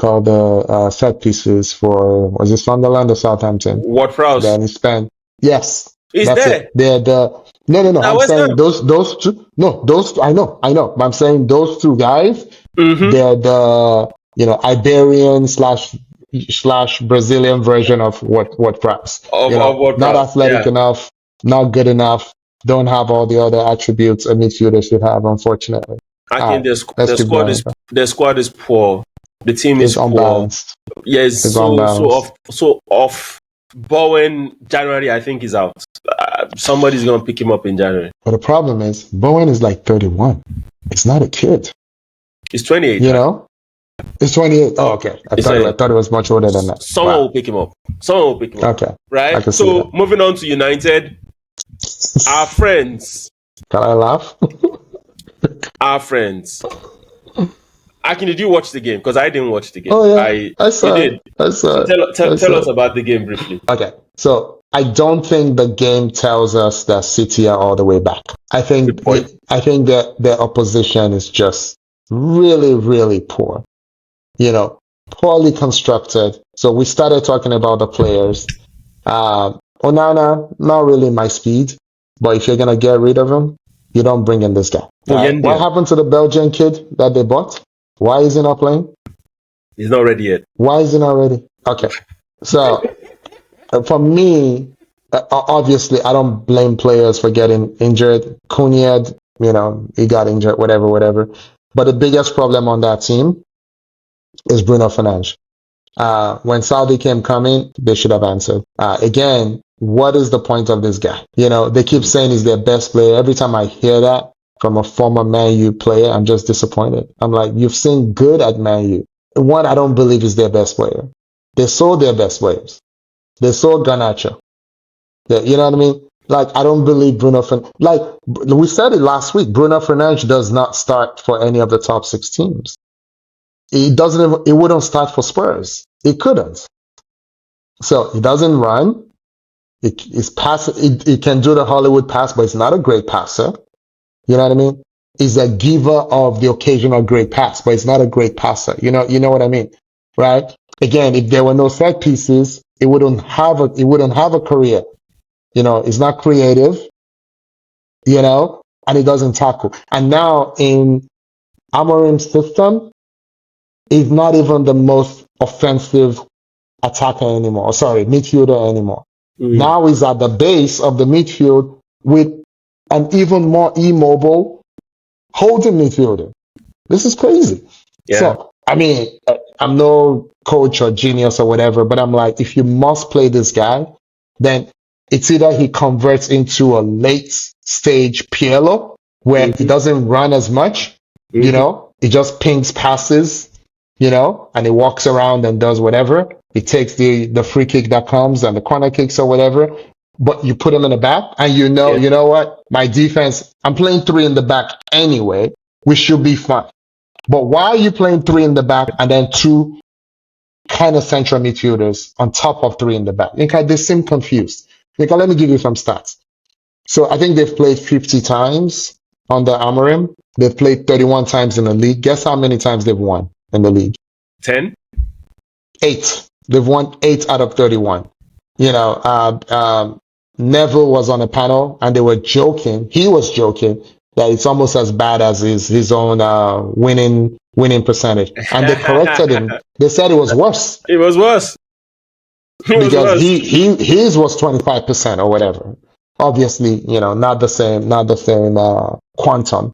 Speaker 1: all the set pieces for, was it Sunderland or Southampton?
Speaker 2: Ward-Prowse.
Speaker 1: Then he spent, yes.
Speaker 2: He's
Speaker 1: that's
Speaker 2: there.
Speaker 1: It. They're the, no. I'm saying those two, no, those two, I know. But I'm saying those two guys, they're the, Iberian / Brazilian version of Ward-Prowse. Not athletic enough, not good enough, don't have all the other attributes a midfielder should have, unfortunately.
Speaker 2: I think their squad is poor. The team is
Speaker 1: unbalanced.
Speaker 2: Poor. Yes, so off. Bowen, January, I think, is out. Somebody's going to pick him up in January.
Speaker 1: But the problem is, Bowen is like 31. It's not a kid.
Speaker 2: He's 28.
Speaker 1: It's 28. Oh, okay. I thought it was much older than that.
Speaker 2: Someone will pick him up.
Speaker 1: Okay.
Speaker 2: Right? So, moving on to United. Our friends.
Speaker 1: Can I laugh?
Speaker 2: Our friends. Akin, did you watch the game? Because I didn't watch the game.
Speaker 1: Oh, yeah. I saw it.
Speaker 2: Tell us about the game briefly.
Speaker 1: Okay. So, I don't think the game tells us that City are all the way back. I think that their opposition is just really, really poor. Poorly constructed. So we started talking about the players. Onana, not really my speed, but if you're going to get rid of him, you don't bring in this guy. What happened to the Belgian kid that they bought? Why is he not playing?
Speaker 2: He's not ready yet.
Speaker 1: Why is he not ready? Okay. So, for me, obviously, I don't blame players for getting injured. Cunha, he got injured, whatever. But the biggest problem on that team is Bruno Fernandes. When Saudi came coming, they should have answered. Again, what is the point of this guy? They keep saying he's their best player. Every time I hear that from a former Man U player, I'm just disappointed. I'm like, you've seen good at Man U. One, I don't believe is their best player. They sold their best players. They sold Garnacho. You know what I mean? Like, I don't believe Bruno Fernandes. Like, we said it last week, Bruno Fernandes does not start for any of the top 6 teams. It wouldn't start for Spurs. It couldn't. So, he doesn't run. He can do the Hollywood pass, but he's not a great passer. You know what I mean? He's a giver of the occasional great pass, but he's not a great passer. You know what I mean? Right? Again, if there were no set pieces, he wouldn't have a career. He's not creative, and he doesn't tackle. And now in Amorim's system, he's not even the most offensive attacker anymore. Midfielder anymore. Now he's at the base of the midfield with an even more immobile holding midfielder. This is crazy. Yeah. So, I mean, I'm no coach or genius or whatever, but I'm like, if you must play this guy, then it's either he converts into a late stage Pirlo, where he doesn't run as much, he just pings passes, and he walks around and does whatever. He takes the free kick that comes and the corner kicks or whatever, but you put him in the back and you know what? My defense, I'm playing 3 in the back anyway. We should be fine. But why are you playing three in the back and then two kind of central midfielders on top of three in the back? Inka, they seem confused. Inka, let me give you some stats. So I think they've played 50 times under Amorim. They've played 31 times in the league. Guess how many times they've won in the league?
Speaker 2: 10?
Speaker 1: 8. They've won 8 out of 31. You know, Neville was on a panel and they were joking. He was joking that it's almost as bad as his own winning percentage. And they corrected him. They said it was worse.
Speaker 2: It was worse.
Speaker 1: Because his was 25% or whatever. Obviously, you know, not the same quantum.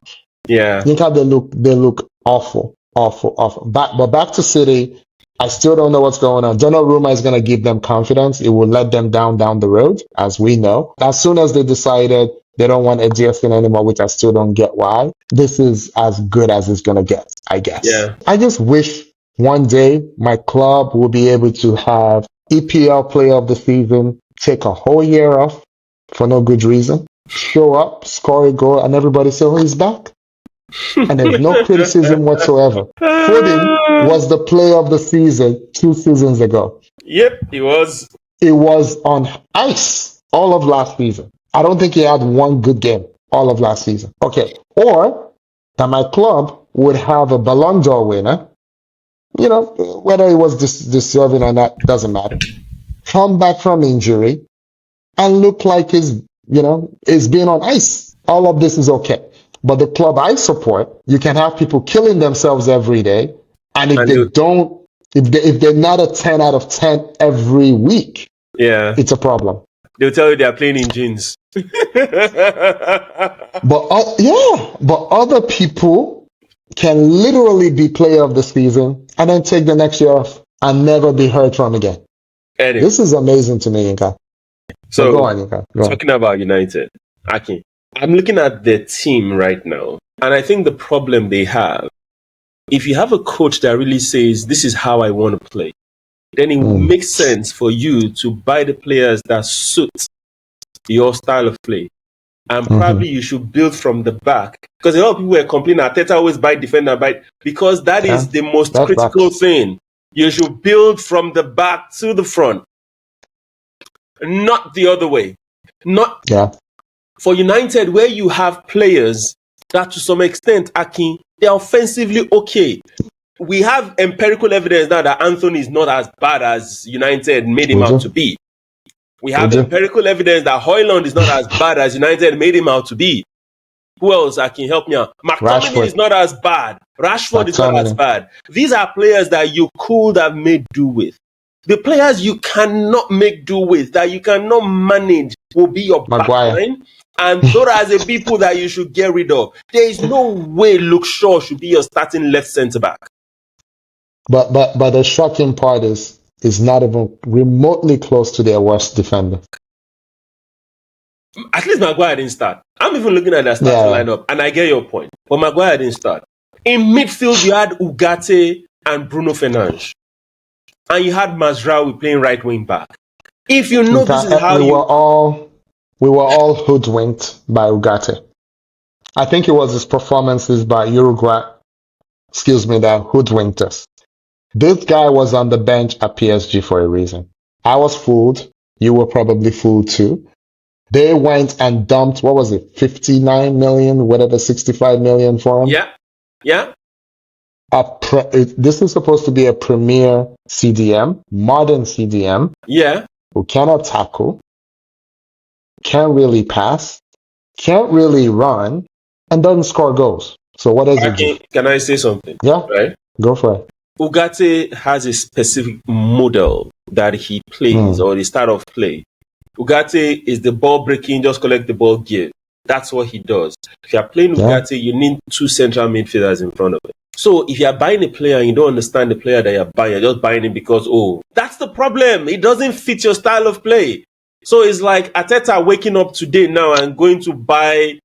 Speaker 2: Yeah.
Speaker 1: Think how they look awful. But back to City, I still don't know what's going on. Donnarumma is going to give them confidence. It will let them down the road, as we know. As soon as they decided they don't want Ederson anymore, which I still don't get why, this is as good as it's going to get, I guess.
Speaker 2: Yeah.
Speaker 1: I just wish one day my club will be able to have EPL Player of the Season, take a whole year off for no good reason, show up, score a goal, and everybody say, oh, he's back. And there's no criticism whatsoever. Foden was the player of the season 2 seasons ago.
Speaker 2: Yep, he was.
Speaker 1: It was on ice all of last season. I don't think he had one good game all of last season. Okay. Or that my club would have a Ballon d'Or winner, you know, whether he was deserving or not, doesn't matter. Come back from injury and look like he's being on ice. All of this is okay. But the club I support, you can have people killing themselves every day. And if they're not a 10 out of 10 every week,
Speaker 2: yeah,
Speaker 1: it's a problem.
Speaker 2: They'll tell you they're playing in jeans.
Speaker 1: But other people can literally be player of the season and then take the next year off and never be heard from again.
Speaker 2: Anyway.
Speaker 1: This is amazing to me, Inka.
Speaker 2: So
Speaker 1: go on, Inka.
Speaker 2: Talking about United, Aki, I'm looking at their team right now, and I think the problem they have, if you have a coach that really says, this is how I want to play, then it will make sense for you to buy the players that suit your style of play. And probably you should build from the back. Because a lot of people were complaining, Arteta always buy defender, because that is the most critical thing. You should build from the back to the front. Not the other way. For United, where you have players that to some extent, Aki, they're offensively okay. We have empirical evidence now that Anthony is not as bad as United made him out to be. We have empirical evidence that Højlund is not as bad as United made him out to be. Who else can help me out? McTominay is not as bad. Rashford is not as bad. These are players that you could have made do with. The players you cannot make do with, that you cannot manage, will be your backline. And those are the people that you should get rid of. There is no way Luke Shaw should be your starting left centre back.
Speaker 1: But the shocking part is not even remotely close to their worst defender.
Speaker 2: At least Maguire didn't start. I'm even looking at that starting lineup, and I get your point. But Maguire didn't start. In midfield, you had Ugarte and Bruno Fernandes. And you had Mazraoui playing right wing back. If you know this is how
Speaker 1: we were all hoodwinked by Ugarte. I think it was his performances by Uruguay, that hoodwinked us. This guy was on the bench at PSG for a reason. I was fooled. You were probably fooled too. They went and dumped, 59 million, 65 million for him?
Speaker 2: Yeah.
Speaker 1: This is supposed to be a premier CDM, modern CDM.
Speaker 2: Yeah.
Speaker 1: Who cannot tackle, can't really pass, can't really run, and doesn't score goals. So what does it do?
Speaker 2: Can I say something?
Speaker 1: Yeah.
Speaker 2: Right?
Speaker 1: Go for it.
Speaker 2: Ugarte has a specific model that he plays, or the style of play. Ugarte is the ball breaking, just collect the ball, give. That's what he does. If you're playing Ugarte, you need 2 central midfielders in front of it. So if you're buying a player and you don't understand the player that you're buying, you're just buying him because, that's the problem. It doesn't fit your style of play. So it's like Arteta waking up today now and going to buy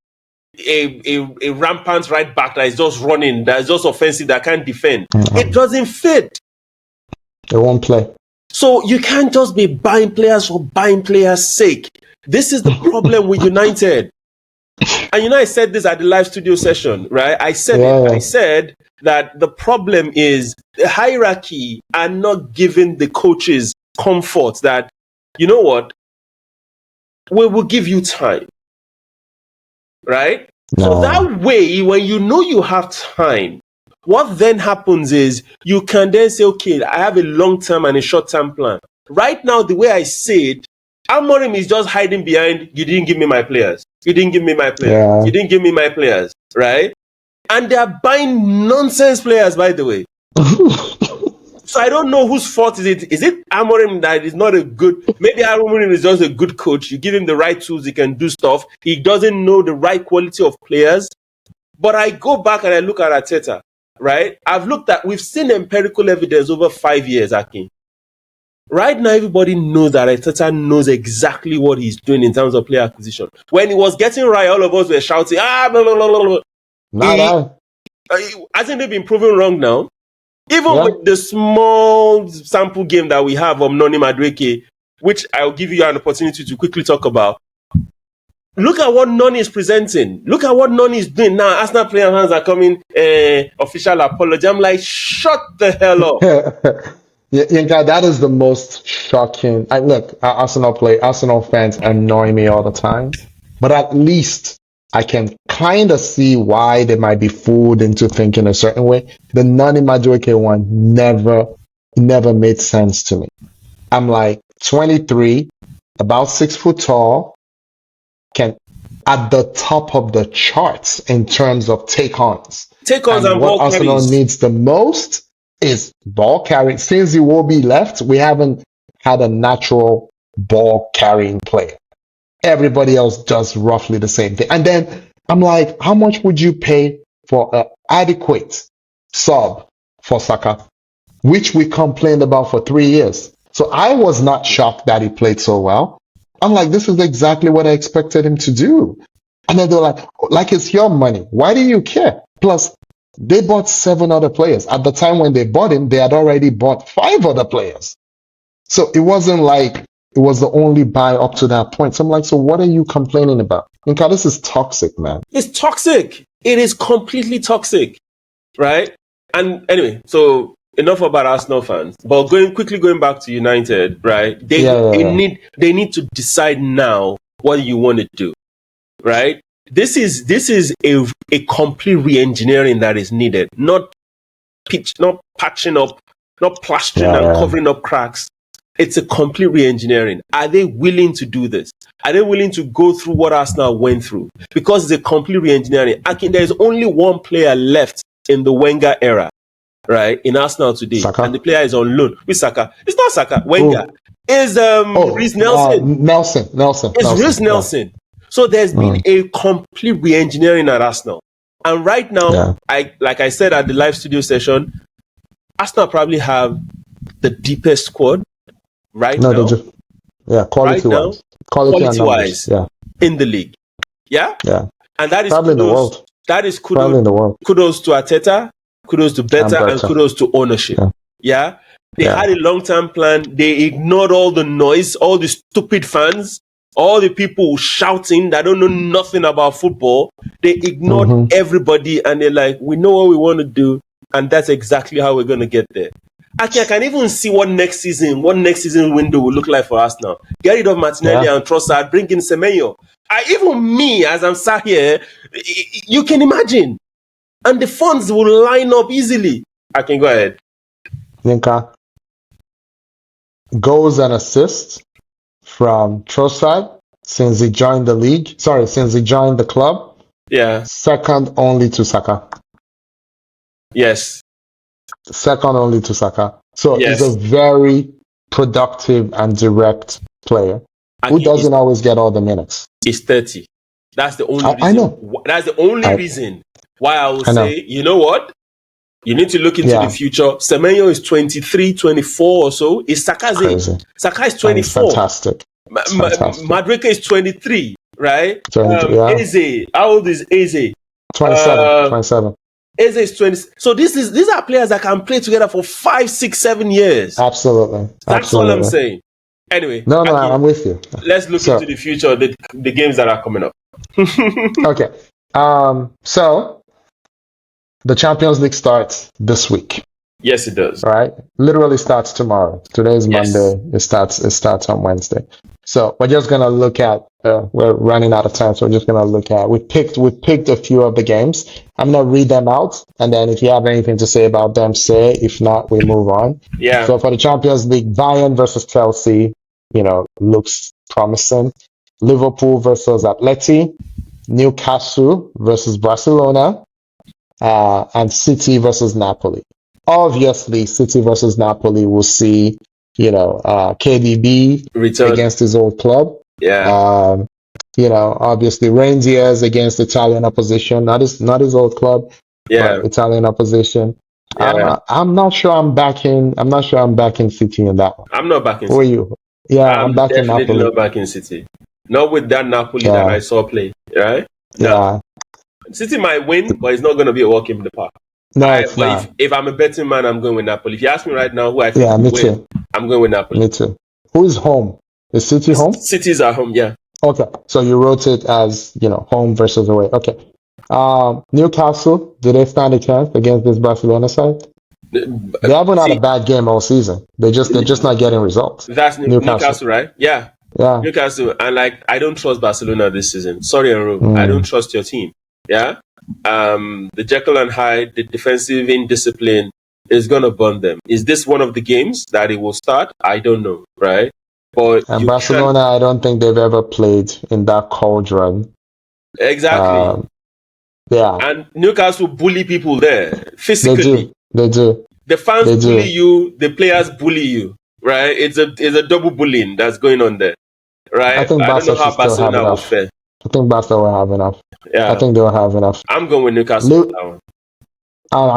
Speaker 2: a rampant right back that is just running, that is just offensive, that can't defend. It doesn't fit.
Speaker 1: It won't play.
Speaker 2: So you can't just be buying players for buying players' sake. This is the problem with United. And I said this at the live studio session, right? I said that the problem is the hierarchy are not giving the coaches comfort that, you know what, we will give you time, right?
Speaker 1: No.
Speaker 2: So that way, when you know you have time, what then happens is you can then say, okay, I have a long-term and a short-term plan. Right now, the way I say it, Amorim is just hiding behind, you didn't give me my players. You didn't give me my players.
Speaker 1: Yeah.
Speaker 2: You didn't give me my players, right? And they are buying nonsense players, by the way. So I don't know whose fault is it. Is it Amorim that is not a good... Maybe Amorim is just a good coach. You give him the right tools, he can do stuff. He doesn't know the right quality of players. But I go back and I look at Arteta, right? We've seen empirical evidence over 5 years, Akin. Right now, everybody knows that Arteta knows exactly what he's doing in terms of player acquisition. When he was getting right, all of us were shouting, blah, blah, blah, blah. Hasn't he been proven wrong now? Even with the small sample game that we have of Noni Madueke, which I'll give you an opportunity to quickly talk about. Look at what Noni is presenting. Look at what Noni is doing now. Arsenal player hands are coming, official apology. I'm like, shut the hell up.
Speaker 1: Yinka, that is the most shocking. Arsenal fans annoy me all the time, but at least I can kind of see why they might be fooled into thinking a certain way. The Nani Madueke one never made sense to me. I'm like 23, about 6 foot tall, can at the top of the charts in terms of take-ons.
Speaker 2: Take-ons and
Speaker 1: what
Speaker 2: ball
Speaker 1: Arsenal
Speaker 2: carries.
Speaker 1: needs the most is ball carrying. Since Iwobi left, we haven't had a natural ball carrying player. Everybody else does roughly the same thing. And then I'm like, how much would you pay for an adequate sub for Saka, which we complained about for 3 years? So I was not shocked that he played so well. I'm like, this is exactly what I expected him to do. And then they're like it's your money. Why do you care? Plus, they bought 7 other players. At the time when they bought him, they had already bought 5 other players. So it wasn't like it was the only buy up to that point. So I'm like, so what are you complaining about? Inka, this is toxic, man.
Speaker 2: It's toxic. It is completely toxic, right? And anyway, so enough about Arsenal fans. But going back to United, right? They need to decide now what you want to do, right? This is a complete re-engineering that is needed, not patching up, not plastering and covering up cracks. It's a complete re-engineering. Are they willing to do this? Are they willing to go through what Arsenal went through? Because it's a complete re-engineering. There's only one player left in the Wenger era, right? In Arsenal today.
Speaker 1: Saka.
Speaker 2: And the player is on loan. With Saka. It's not Saka. Wenger. It's Reece Nelson.
Speaker 1: Nelson.
Speaker 2: It's Reece Nelson. So there's been a complete re-engineering at Arsenal. And right now, like I said at the live studio session, Arsenal probably have the deepest squad now. Quality-wise, in the league. Yeah?
Speaker 1: Yeah.
Speaker 2: And that is
Speaker 1: probably in the world.
Speaker 2: That is
Speaker 1: probably in the world.
Speaker 2: Kudos to Arteta, kudos to Beta, and kudos to ownership. Yeah? They had a long-term plan. They ignored all the noise, all the stupid fans, all the people shouting that don't know nothing about football. They ignored everybody, and they're like, we know what we want to do, and that's exactly how we're going to get there. I can even see what next season window will look like for us now. Get rid of Martinelli and Trossard, bring in Semenyo. Even me, as I'm sat here, you can imagine. And the funds will line up easily. I can go ahead.
Speaker 1: Yinka, goals and assists from Trossard since he joined the club.
Speaker 2: Yeah.
Speaker 1: Second only to Saka.
Speaker 2: Yes.
Speaker 1: Second only to Saka. So he's a very productive and direct player who doesn't always get all the minutes.
Speaker 2: He's 30. That's the only reason.
Speaker 1: I know.
Speaker 2: That's the only reason why I will say, you know what? You need to look into the future. Semenyo is 23, 24 or so. Is Saka's age. Saka is 24.
Speaker 1: Fantastic.
Speaker 2: Madueke is 23, right?
Speaker 1: 23,
Speaker 2: Eze. How old is Eze?
Speaker 1: 27.
Speaker 2: Eze is 20. So these are players that can play together for 5, 6, 7 years.
Speaker 1: Absolutely.
Speaker 2: That's all I'm saying. Anyway.
Speaker 1: No, I'm with you.
Speaker 2: Let's look into the future, the games that are coming up.
Speaker 1: Okay. So The Champions League starts this week,
Speaker 2: Yes, it does.
Speaker 1: right? Literally starts tomorrow. Today is
Speaker 2: Yes.
Speaker 1: Monday. It starts on Wednesday. So we're just gonna look at. We're running out of time, so we're just gonna look at. We picked a few of the games. I'm gonna read them out, and then if you have anything to say about them, say. If not, we move on.
Speaker 2: Yeah.
Speaker 1: So for the Champions League, Bayern versus Chelsea, looks promising. Liverpool versus Atleti, Newcastle versus Barcelona, and City versus Napoli. Obviously, City versus Napoli will see, KDB
Speaker 2: Return.
Speaker 1: against his old club.
Speaker 2: Yeah.
Speaker 1: Obviously Rangers against Italian opposition, not his old club,
Speaker 2: Yeah.
Speaker 1: but Italian opposition.
Speaker 2: Yeah.
Speaker 1: I'm not sure I'm backing. I'm not sure I'm backing City in that one.
Speaker 2: I'm not backing
Speaker 1: Who are
Speaker 2: City.
Speaker 1: you? Yeah, I'm
Speaker 2: I'm
Speaker 1: backing
Speaker 2: definitely
Speaker 1: Napoli.
Speaker 2: not backing City. Not with that Napoli that
Speaker 1: Yeah,
Speaker 2: I saw play. Right? No.
Speaker 1: yeah.
Speaker 2: City might win, but it's not going to be a walk in the park.
Speaker 1: No, it's
Speaker 2: But if,
Speaker 1: not.
Speaker 2: if I'm a betting man, I'm going with Napoli. If you ask me right now who I think
Speaker 1: Yeah, me
Speaker 2: will win,
Speaker 1: too.
Speaker 2: I'm going with Napoli.
Speaker 1: Me too. Who's home? Is City home?
Speaker 2: City's at home, yeah.
Speaker 1: Okay, so you wrote it as home versus away. Okay. Newcastle, do they stand a chance against this Barcelona side? They haven't had a
Speaker 2: See,
Speaker 1: bad game all season. They're just not getting results.
Speaker 2: that's
Speaker 1: Newcastle.
Speaker 2: Newcastle, right? Yeah.
Speaker 1: Yeah.
Speaker 2: Newcastle, and I don't trust Barcelona this season. Sorry, Enro, I don't
Speaker 1: Mm.
Speaker 2: trust your team. Yeah, the Jekyll and Hyde, the defensive indiscipline is gonna burn them. Is this one of the games that it will start? I don't know, right? But
Speaker 1: And
Speaker 2: you can
Speaker 1: Barcelona, I don't think they've ever played in that cauldron.
Speaker 2: exactly.
Speaker 1: Um, yeah,
Speaker 2: And Newcastle bully people there
Speaker 1: they
Speaker 2: physically.
Speaker 1: do. They do.
Speaker 2: The fans
Speaker 1: They
Speaker 2: bully
Speaker 1: do.
Speaker 2: you, the players bully you, right? It's a double bullying that's going on there,
Speaker 1: I
Speaker 2: right?
Speaker 1: think
Speaker 2: I don't know
Speaker 1: Barca
Speaker 2: how
Speaker 1: should still have
Speaker 2: Barcelona will
Speaker 1: enough.
Speaker 2: fare.
Speaker 1: I think Barca will have enough. I
Speaker 2: Yeah,
Speaker 1: think they'll have enough.
Speaker 2: I'm going with Newcastle on
Speaker 1: Li-
Speaker 2: that one.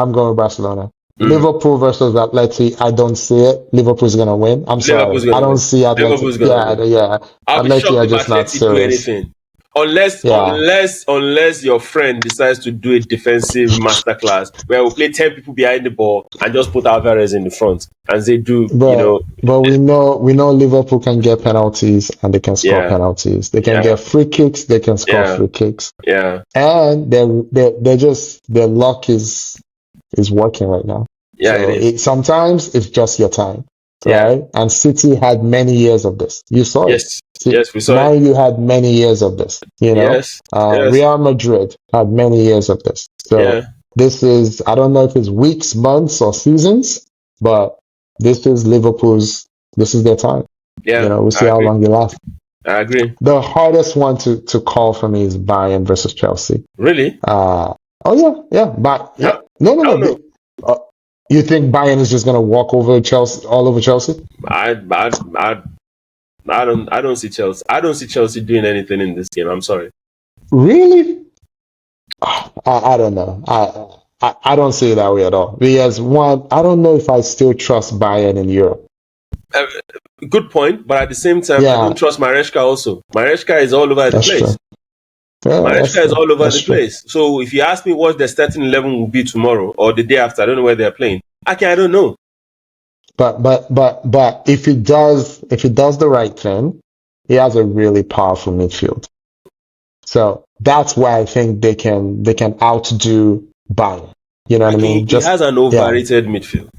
Speaker 1: I'm going with Barcelona.
Speaker 2: Mm.
Speaker 1: Liverpool versus Atleti, I don't see it. Liverpool's gonna win. I'm sorry.
Speaker 2: Liverpool's
Speaker 1: I
Speaker 2: gonna
Speaker 1: don't
Speaker 2: win.
Speaker 1: see Atleti.
Speaker 2: Liverpool's gonna
Speaker 1: Yeah,
Speaker 2: win.
Speaker 1: yeah.
Speaker 2: I'll be
Speaker 1: Atleti
Speaker 2: shocked
Speaker 1: are
Speaker 2: if
Speaker 1: just not
Speaker 2: Atleti do
Speaker 1: serious.
Speaker 2: anything. Unless,
Speaker 1: Yeah.
Speaker 2: unless, unless your friend decides to do a defensive masterclass where we'll play 10 people behind the ball and just put Alvarez in the front and they do,
Speaker 1: But we know Liverpool can get penalties and they can score
Speaker 2: yeah,
Speaker 1: penalties. They can
Speaker 2: yeah,
Speaker 1: get free kicks, they can score
Speaker 2: yeah,
Speaker 1: free kicks.
Speaker 2: yeah,
Speaker 1: And they're just their luck is working right now.
Speaker 2: yeah, it
Speaker 1: So
Speaker 2: is.
Speaker 1: sometimes it's just your time,
Speaker 2: Yeah,
Speaker 1: right? And City had many years of this. You saw it.
Speaker 2: yes,
Speaker 1: See,
Speaker 2: yes, we saw it.
Speaker 1: Man U had many years of this.
Speaker 2: Yes, yes,
Speaker 1: Real Madrid had many years of this. So
Speaker 2: yeah,
Speaker 1: this is, I don't know if it's weeks, months, or seasons, but this is Liverpool's. This is their time.
Speaker 2: yeah,
Speaker 1: We'll see
Speaker 2: I
Speaker 1: how
Speaker 2: agree.
Speaker 1: long it lasts.
Speaker 2: I agree.
Speaker 1: The hardest one to call for me is Bayern versus Chelsea.
Speaker 2: Really?
Speaker 1: Oh yeah, but yeah,
Speaker 2: I,
Speaker 1: no,
Speaker 2: I don't
Speaker 1: no.
Speaker 2: know.
Speaker 1: You think Bayern is just gonna walk over Chelsea, all over Chelsea?
Speaker 2: I, I, I, I don't see Chelsea. I don't see Chelsea doing anything in this game. I'm sorry.
Speaker 1: Really? I don't know. I don't see it that way at all. Because one, I don't know if I still trust Bayern in Europe.
Speaker 2: Uh, Good point, but at the same time, I
Speaker 1: Yeah,
Speaker 2: don't trust Maresca also. Maresca is all over the
Speaker 1: that's
Speaker 2: place.
Speaker 1: true. Yeah, that's
Speaker 2: Maresca is
Speaker 1: true.
Speaker 2: all over
Speaker 1: That's
Speaker 2: the
Speaker 1: true.
Speaker 2: place. So if you ask me what the starting 11 will be tomorrow or the day after, I don't know where they're playing. I don't know.
Speaker 1: But if he does the right thing, he has a really powerful midfield. So that's why I think they can outdo Bayern. You know what I mean?
Speaker 2: He has an
Speaker 1: Yeah,
Speaker 2: overrated midfield.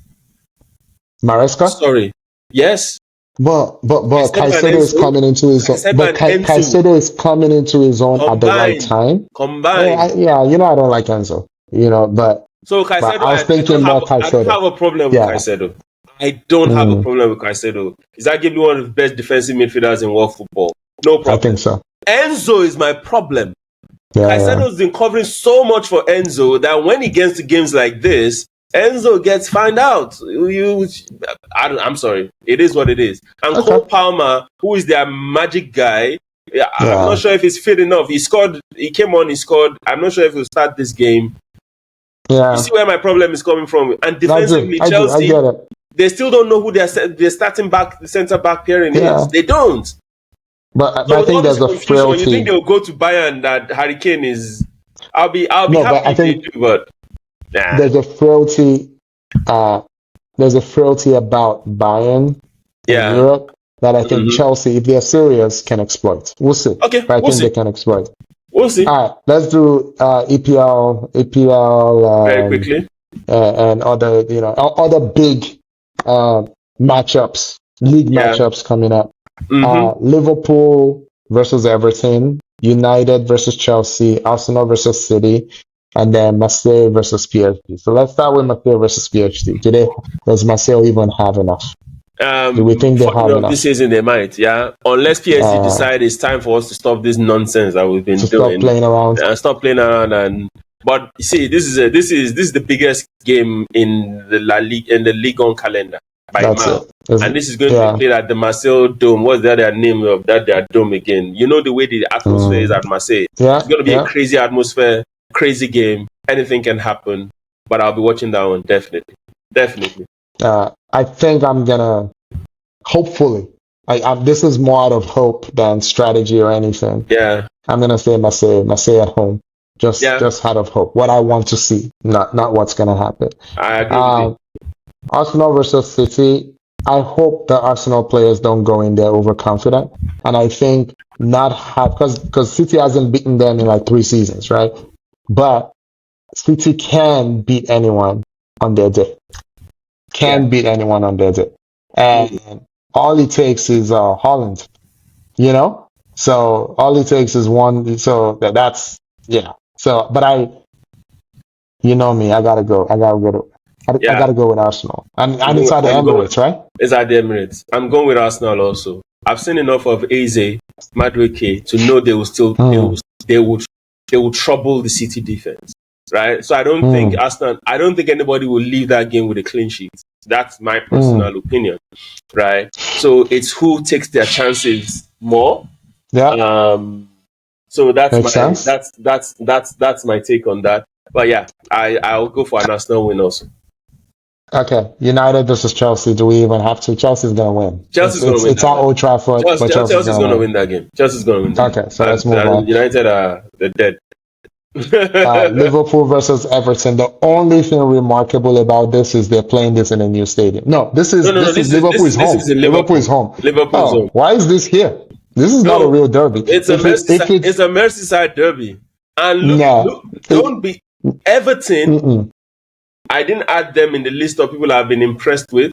Speaker 1: Maresca.
Speaker 2: Sorry. Yes.
Speaker 1: But
Speaker 2: Caicedo and
Speaker 1: Caicedo is
Speaker 2: Enzo.
Speaker 1: coming into his own.
Speaker 2: Caicedo
Speaker 1: But
Speaker 2: and Enzo
Speaker 1: Caicedo is coming into his own at the right
Speaker 2: combined.
Speaker 1: time.
Speaker 2: Combined.
Speaker 1: Yeah, I don't like Enzo.
Speaker 2: So
Speaker 1: But
Speaker 2: Caicedo,
Speaker 1: I was thinking more
Speaker 2: I don't have
Speaker 1: Caicedo.
Speaker 2: a problem with
Speaker 1: Yeah.
Speaker 2: Caicedo. I don't have a
Speaker 1: Mm,
Speaker 2: problem with Caicedo. He's arguably one of the best defensive midfielders in world football. No
Speaker 1: I think
Speaker 2: problem.
Speaker 1: so.
Speaker 2: Enzo is my problem.
Speaker 1: Yeah,
Speaker 2: Caicedo's been covering so much for Enzo that when he gets to games like this, Enzo gets found out. I'm sorry. It is what it is. And
Speaker 1: Okay.
Speaker 2: Cole Palmer, who is their magic guy, I'm not
Speaker 1: Yeah.
Speaker 2: sure if he's fit enough. He came on, he scored. I'm not sure if he'll start this game. You
Speaker 1: Yeah.
Speaker 2: see where my problem is coming from. And
Speaker 1: I
Speaker 2: defensively,
Speaker 1: do. I
Speaker 2: Chelsea,
Speaker 1: get it.
Speaker 2: they still don't know who their starting back, the centre back pairing
Speaker 1: Yeah.
Speaker 2: is. They don't.
Speaker 1: But
Speaker 2: So
Speaker 1: I
Speaker 2: with all
Speaker 1: think
Speaker 2: this
Speaker 1: there's a
Speaker 2: confusion, you think
Speaker 1: frailty.
Speaker 2: they'll go to Bayern that Harry Kane is? I'll be
Speaker 1: No, but
Speaker 2: happy
Speaker 1: I
Speaker 2: if they
Speaker 1: think
Speaker 2: do, but nah.
Speaker 1: there's a frailty. Uh, there's a frailty about Bayern in
Speaker 2: Yeah.
Speaker 1: Europe that I think
Speaker 2: Mhm.
Speaker 1: Chelsea, if they're serious, can exploit. We'll see.
Speaker 2: Okay,
Speaker 1: But I
Speaker 2: we'll
Speaker 1: think
Speaker 2: see.
Speaker 1: they can exploit.
Speaker 2: We'll see.
Speaker 1: All right, let's do EPL,
Speaker 2: Very quickly.
Speaker 1: and other, other big matchups, league
Speaker 2: Yeah.
Speaker 1: matchups coming up.
Speaker 2: Mm-hmm.
Speaker 1: Liverpool versus Everton, United versus Chelsea, Arsenal versus City, and then Marseille versus PSG. So let's start with Marseille versus PSG. Does Marseille even have enough? Do we think they have enough
Speaker 2: This season they might, yeah. Unless PSG decide it's time for us to stop this nonsense that we've been
Speaker 1: to
Speaker 2: doing
Speaker 1: stop playing around?
Speaker 2: and stop playing around. And but you see, this is the biggest game in the La Ligue in the Ligue 1 calendar by
Speaker 1: That's
Speaker 2: mile.
Speaker 1: it.
Speaker 2: And this is going to be played at the Marseille Dome. What's the other name of that their dome again? You know the way the atmosphere is at Marseille.
Speaker 1: Yeah,
Speaker 2: it's going to be a crazy atmosphere, crazy game. Anything can happen. But I'll be watching that one definitely.
Speaker 1: I think I'm gonna. Hopefully, this is more out of hope than strategy or anything.
Speaker 2: Yeah,
Speaker 1: I'm gonna say Marseille at home, just out of hope. What I want to see, not what's gonna happen.
Speaker 2: I agree with you.
Speaker 1: Arsenal versus City. I hope the Arsenal players don't go in there overconfident, and I think because City hasn't beaten them in like 3 seasons, right? But City can beat anyone on their day. Beat anyone on their day, and all it takes is Holland, So all it takes is one. So that's. So, but you know me, I gotta go. I gotta go with Arsenal, and it's at the Emirates, right?
Speaker 2: It's at the Emirates. I'm going with Arsenal also. I've seen enough of Eze, Madueke to know they will still they will trouble the City defense, right? So I don't think Aston. I don't think anybody will leave that game with a clean sheet. That's my personal opinion, right? So it's who takes their chances more.
Speaker 1: Yeah.
Speaker 2: So that's my take on that. But yeah, I'll go for an Arsenal win also.
Speaker 1: Okay, United versus Chelsea. Do we even have to? Chelsea's gonna win.
Speaker 2: Chelsea's gonna win.
Speaker 1: It's at Old Trafford, but Chelsea's gonna
Speaker 2: win that game. Chelsea's gonna win.
Speaker 1: Okay, so let's move on.
Speaker 2: United are dead.
Speaker 1: Liverpool versus Everton. The only thing remarkable about this is they're playing this in a new stadium. No, this is Liverpool's home. Liverpool is home.
Speaker 2: Liverpool's home.
Speaker 1: Why is this here? This is not a real derby.
Speaker 2: It's a Merseyside derby. And look, don't be Everton. I didn't add them in the list of people I've been impressed with.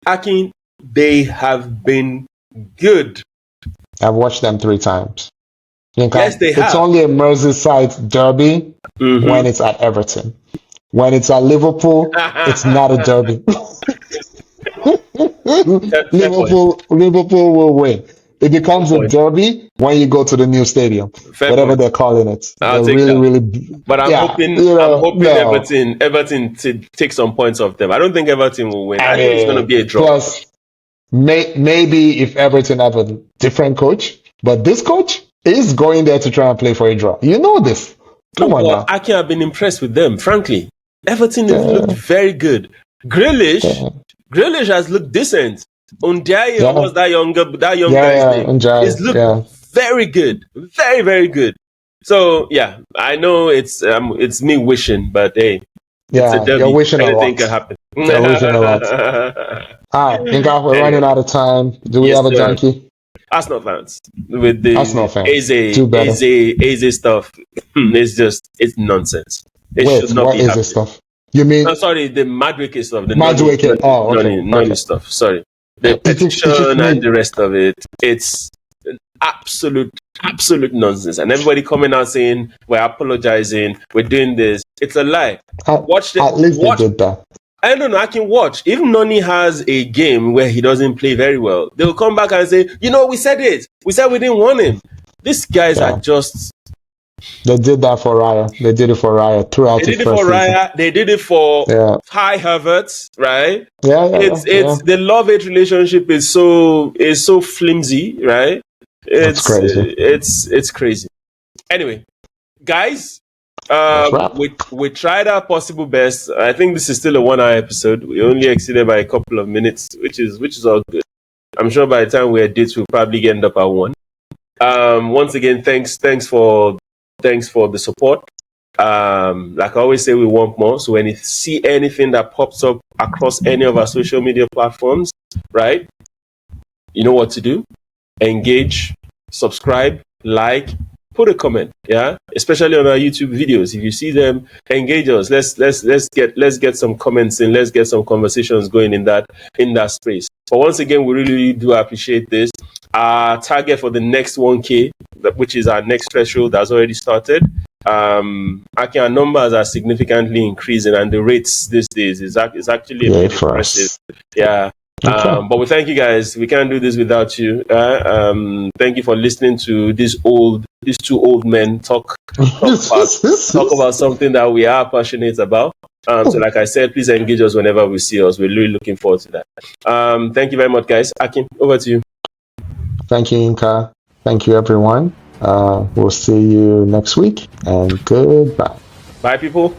Speaker 2: Akin, they have been good.
Speaker 1: I've watched them 3 times.
Speaker 2: Yes, they have.
Speaker 1: It's only a Merseyside derby when it's at Everton. When it's at Liverpool, it's not a derby. Liverpool will win. It becomes a derby when you go to the new stadium, whatever they're calling it.
Speaker 2: I'll take that. But I'm hoping Everton to take some points off them. I don't think Everton will win. I think it's going to be a draw.
Speaker 1: Plus, maybe if Everton have a different coach, but this coach is going there to try and play for a draw. You know this. Come on now.
Speaker 2: I can't have been impressed with them, frankly. Everton has looked very good. Grealish has looked decent. Unai was that young guy's name. He's looked very good. Very, very good. So, yeah, I know it's me wishing, but hey, it's a derby.
Speaker 1: You're wishing
Speaker 2: anything can happen.
Speaker 1: You're wishing a lot. All right, we're running out of time. Do we have a junkie?
Speaker 2: Arsenal fans. With the Eze stuff, it's nonsense.
Speaker 1: What is this stuff? You mean?
Speaker 2: I'm sorry, the Madueke stuff. The
Speaker 1: Madueke.
Speaker 2: Noni stuff. Sorry. The petition and the rest of it. It's absolute nonsense. And everybody coming out saying, we're apologizing, we're doing this. It's a lie.
Speaker 1: At least they did that.
Speaker 2: I don't know, I can watch. If Noni has a game where he doesn't play very well, they'll come back and say, we said it. We said we didn't want him. These guys are just...
Speaker 1: They did that for Raya. They did it for Raya throughout the first season.
Speaker 2: They did it for Kai Havertz, right?
Speaker 1: It's
Speaker 2: the love-hate relationship is so flimsy, right?
Speaker 1: It's crazy.
Speaker 2: It's crazy. Anyway, guys, we tried our possible best. I think this is still a 1-hour episode. We only exceeded by a couple of minutes, which is all good. I'm sure by the time we edit, we'll probably end up at 1. Once again, thanks for the support. Like I always say, we want more. So when you see anything that pops up across any of our social media platforms, right? You know what to do. Engage, subscribe, like, put a comment, yeah, especially on our YouTube videos. If you see them, engage us. Let's get some comments in. Let's get some conversations going in that space. But once again, we really do appreciate this. Our target for the next 1K, which is our next threshold, has already started. Our numbers are significantly increasing, and the rates these days is actually a bit impressive. Yeah. Okay. But we thank you guys. We can't do this without you. Thank you for listening to these two old men talk about something that we are passionate about. So like I said, please engage us whenever we see us. We're really looking forward to that. Thank you very much, guys. Akin, over to you.
Speaker 1: Thank you, Inka. Thank you, everyone. We'll see you next week, and goodbye.
Speaker 2: Bye, people.